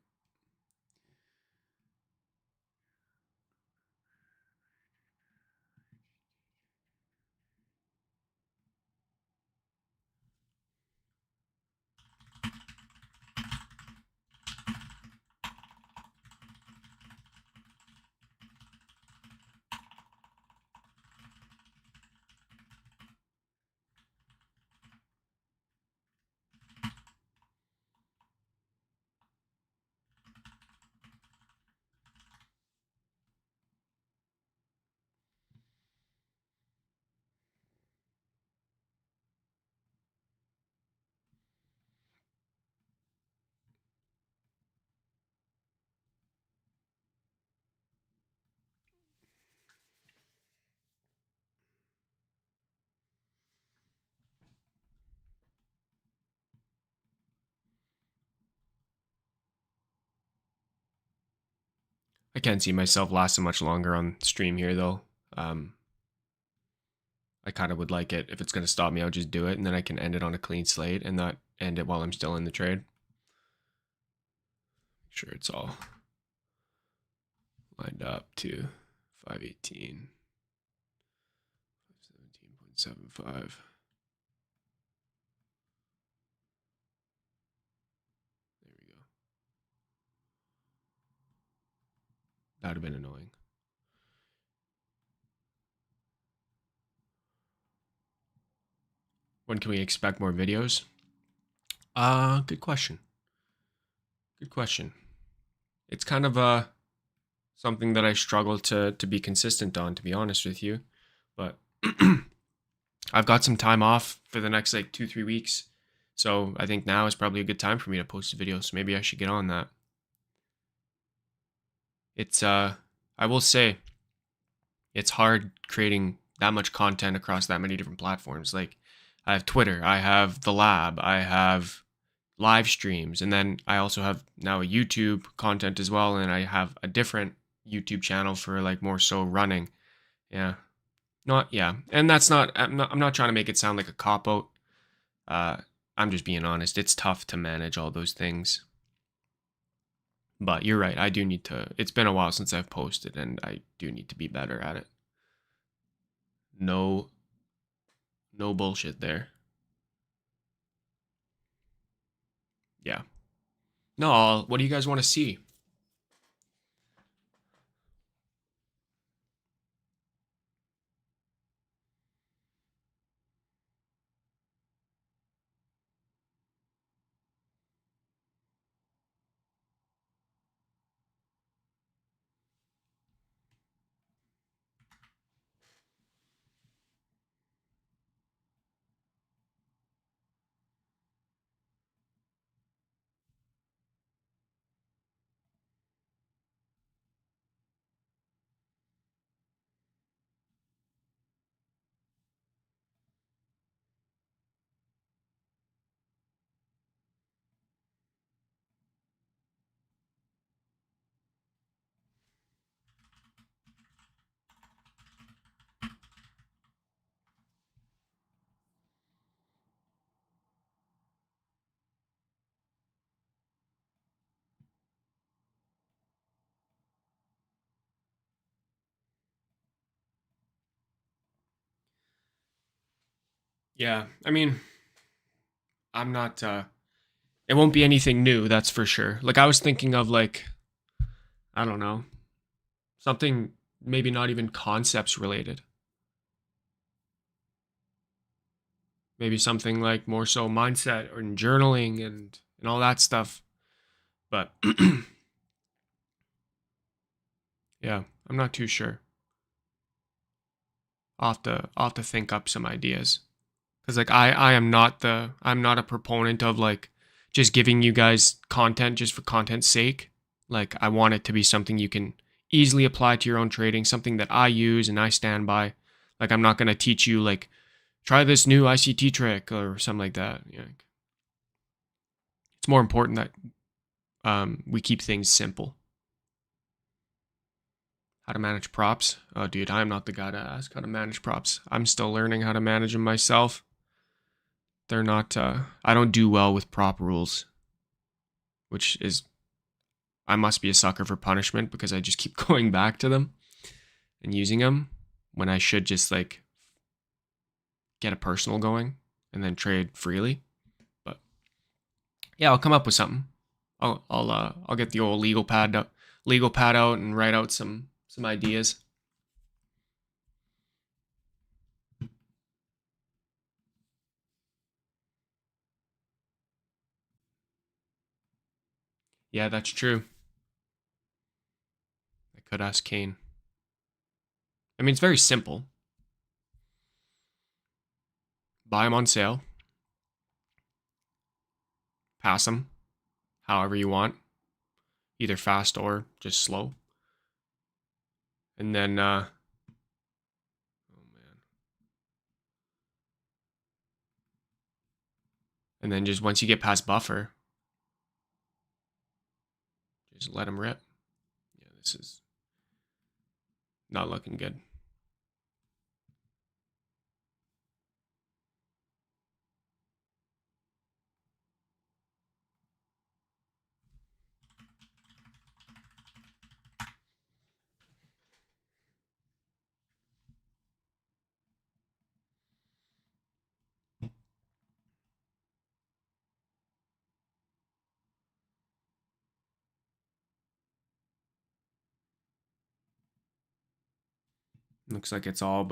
I can't see myself lasting much longer on stream here, though. I kind of would like it. If it's going to stop me, I'll just do it, and then I can end it on a clean slate and not end it while I'm still in the trade. Make sure it's all lined up to 518, 17.75. There we go. That would have been annoying. When can we expect more videos? Good question. Good question. It's kind of something that I struggle to be consistent on, to be honest with you. But I've got some time off for the next like 2-3 weeks. So I think now is probably a good time for me to post a video. So maybe I should get on that. It's I will say it's hard creating that much content across that many different platforms. Like I have Twitter, I have the lab, I have live streams, and then I also have now a YouTube content as well, and I have a different YouTube channel for like more so running. Yeah. And that's not I'm not trying to make it sound like a cop out. I'm just being honest. It's tough to manage all those things. But you're right. I do need to. It's been a while since I've posted, and I do need to be better at it. No bullshit there. Yeah. No, what do you guys want to see? Yeah, I mean, I'm not it won't be anything new, that's for sure. Like I was thinking of like I don't know, something maybe not even concepts related. Maybe something like more so mindset or journaling and all that stuff. But yeah, I'm not too sure. I'll have to think up some ideas. Cause like I'm not a proponent of like just giving you guys content just for content's sake. Like I want it to be something you can easily apply to your own trading, something that I use and I stand by. Like I'm not gonna teach you like try this new ICT trick or something like that. Yeah. It's more important that we keep things simple. How to manage props? Oh, dude, I'm not the guy to ask how to manage props. I'm still learning how to manage them myself. They're not. I don't do well with prop rules, which is I must be a sucker for punishment because I just keep going back to them and using them when I should just like get a personal going and then trade freely. But yeah, I'll come up with something. I'll get the old legal pad out and write out some ideas. Yeah, that's true. I could ask Kane. I mean, it's very simple. Buy them on sale. Pass them however you want, either fast or just slow. And then, oh man. And then just once you get past buffer, just let them rip. Yeah, this is Not looking good. Looks like it's all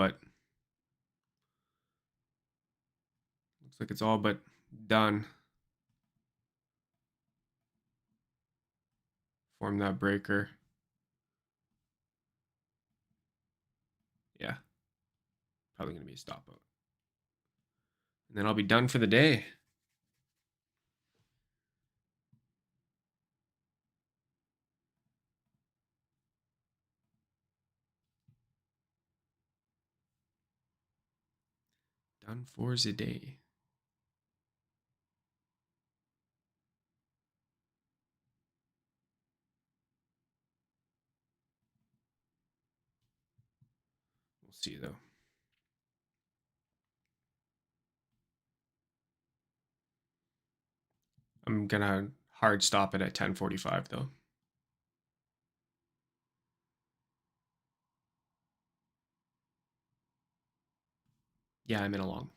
but done. Form that breaker. Yeah. Probably going to be a stop out. And then I'll be done for the day. Done for the day. We'll see though. I'm gonna hard stop it at 10:45 though. Yeah, I'm in a long.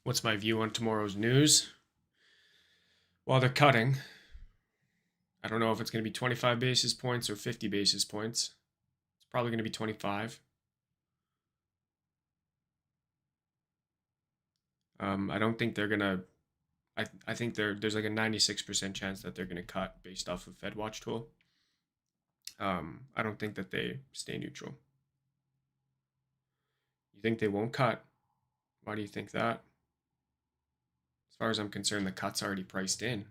What's my view on tomorrow's news? Well, they're cutting. I don't know if it's going to be 25 basis points or 50 basis points. It's probably going to be 25. I don't think they're going to. I think there's like a 96% chance that they're going to cut based off of FedWatch tool. I don't think that they stay neutral. You think they won't cut? Why do you think that? As far as I'm concerned, the cut's already priced in.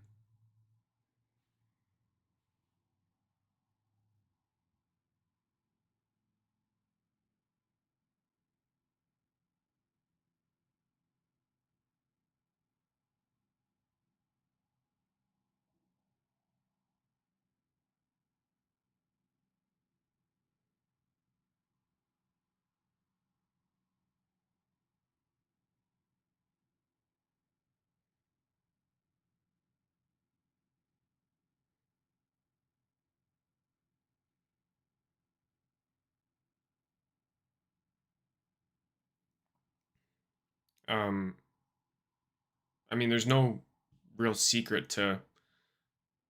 Um, I mean, there's no real secret to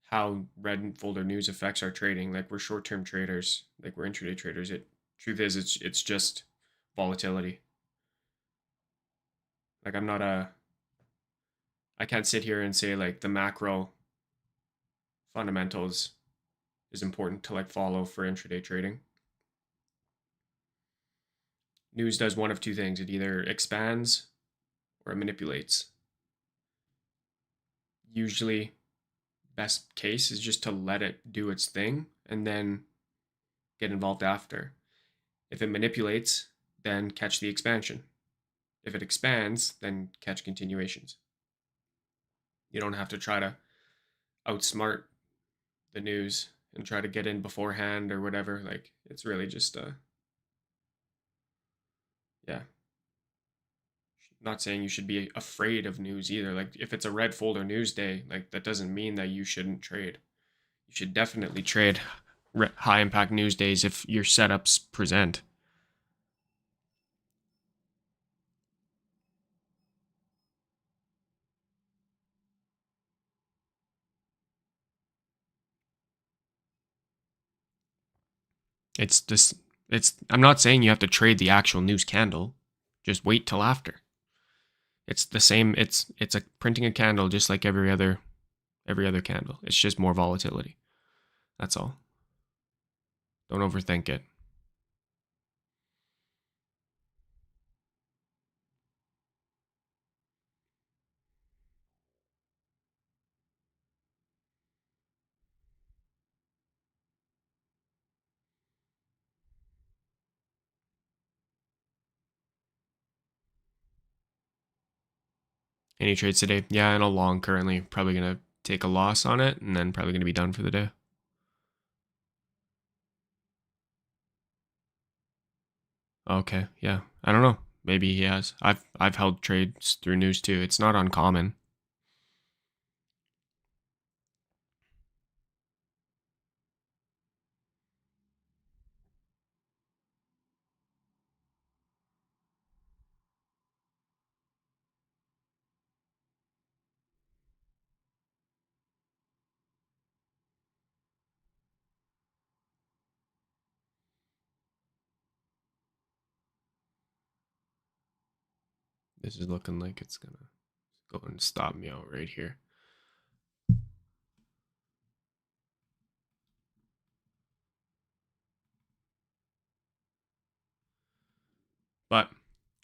how red folder news affects our trading. Like we're short-term traders, like we're intraday traders. Truth is it's just volatility. Like I can't sit here and say like the macro fundamentals is important to like follow for intraday trading. News does one of two things. It either expands or it manipulates. Usually best case is just to let it do its thing and then get involved after. If it manipulates, then catch the expansion. If it expands, then catch continuations. You don't have to try to outsmart the news and try to get in beforehand or whatever. Like it's really just yeah. Not saying you should be afraid of news either. Like if it's a red folder news day, like that doesn't mean that you shouldn't trade. You should definitely trade high impact news days if your setups present. It's just, I'm not saying you have to trade the actual news candle. Just wait till after. It's the same. It's like printing a candle just like every other candle. It's just more volatility. That's all. Don't overthink it. Any trades today? Yeah, and a long currently. Probably gonna take a loss on it, and then probably gonna be done for the day. Okay, yeah. I don't know. Maybe he has. I've held trades through news too. It's not uncommon. This is looking like it's gonna go and stop me out right here. But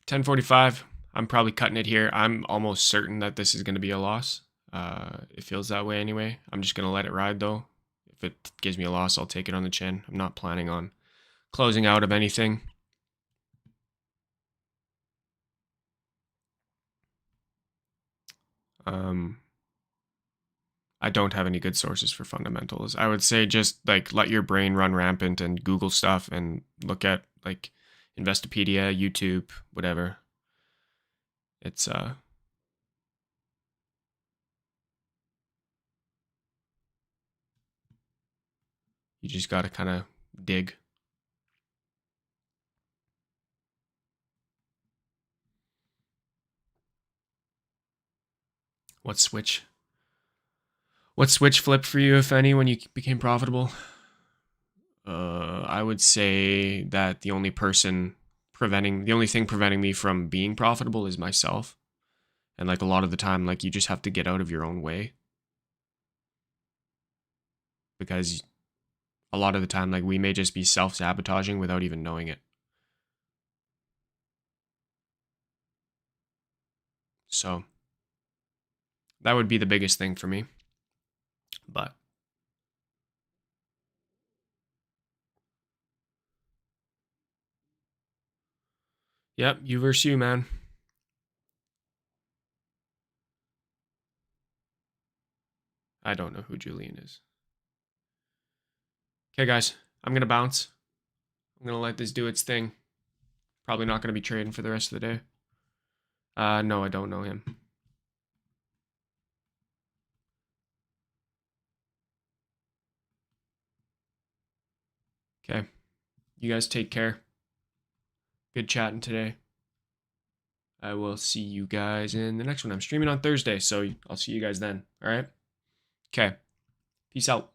10:45, I'm probably cutting it here. I'm almost certain that this is going to be a loss. It feels that way anyway. I'm just going to let it ride though. If it gives me a loss, I'll take it on the chin. I'm not planning on closing out of anything. I don't have any good sources for fundamentals. I would say just like let your brain run rampant and Google stuff and look at like Investopedia, YouTube, whatever. It's you just got to kind of dig. What switch? What switch flipped for you, if any, when you became profitable? I would say that the only thing preventing me from being profitable is myself. And like a lot of the time, like you just have to get out of your own way. Because a lot of the time, like we may just be self-sabotaging without even knowing it. So that would be the biggest thing for me. But yep, you versus you, man. I don't know who Julian is. Okay, guys, I'm gonna bounce. I'm gonna let this do its thing. Probably not gonna be trading for the rest of the day. No, I don't know him. Okay. You guys take care. Good chatting today. I will see you guys in the next one. I'm streaming on Thursday, so I'll see you guys then. All right? Okay. Peace out.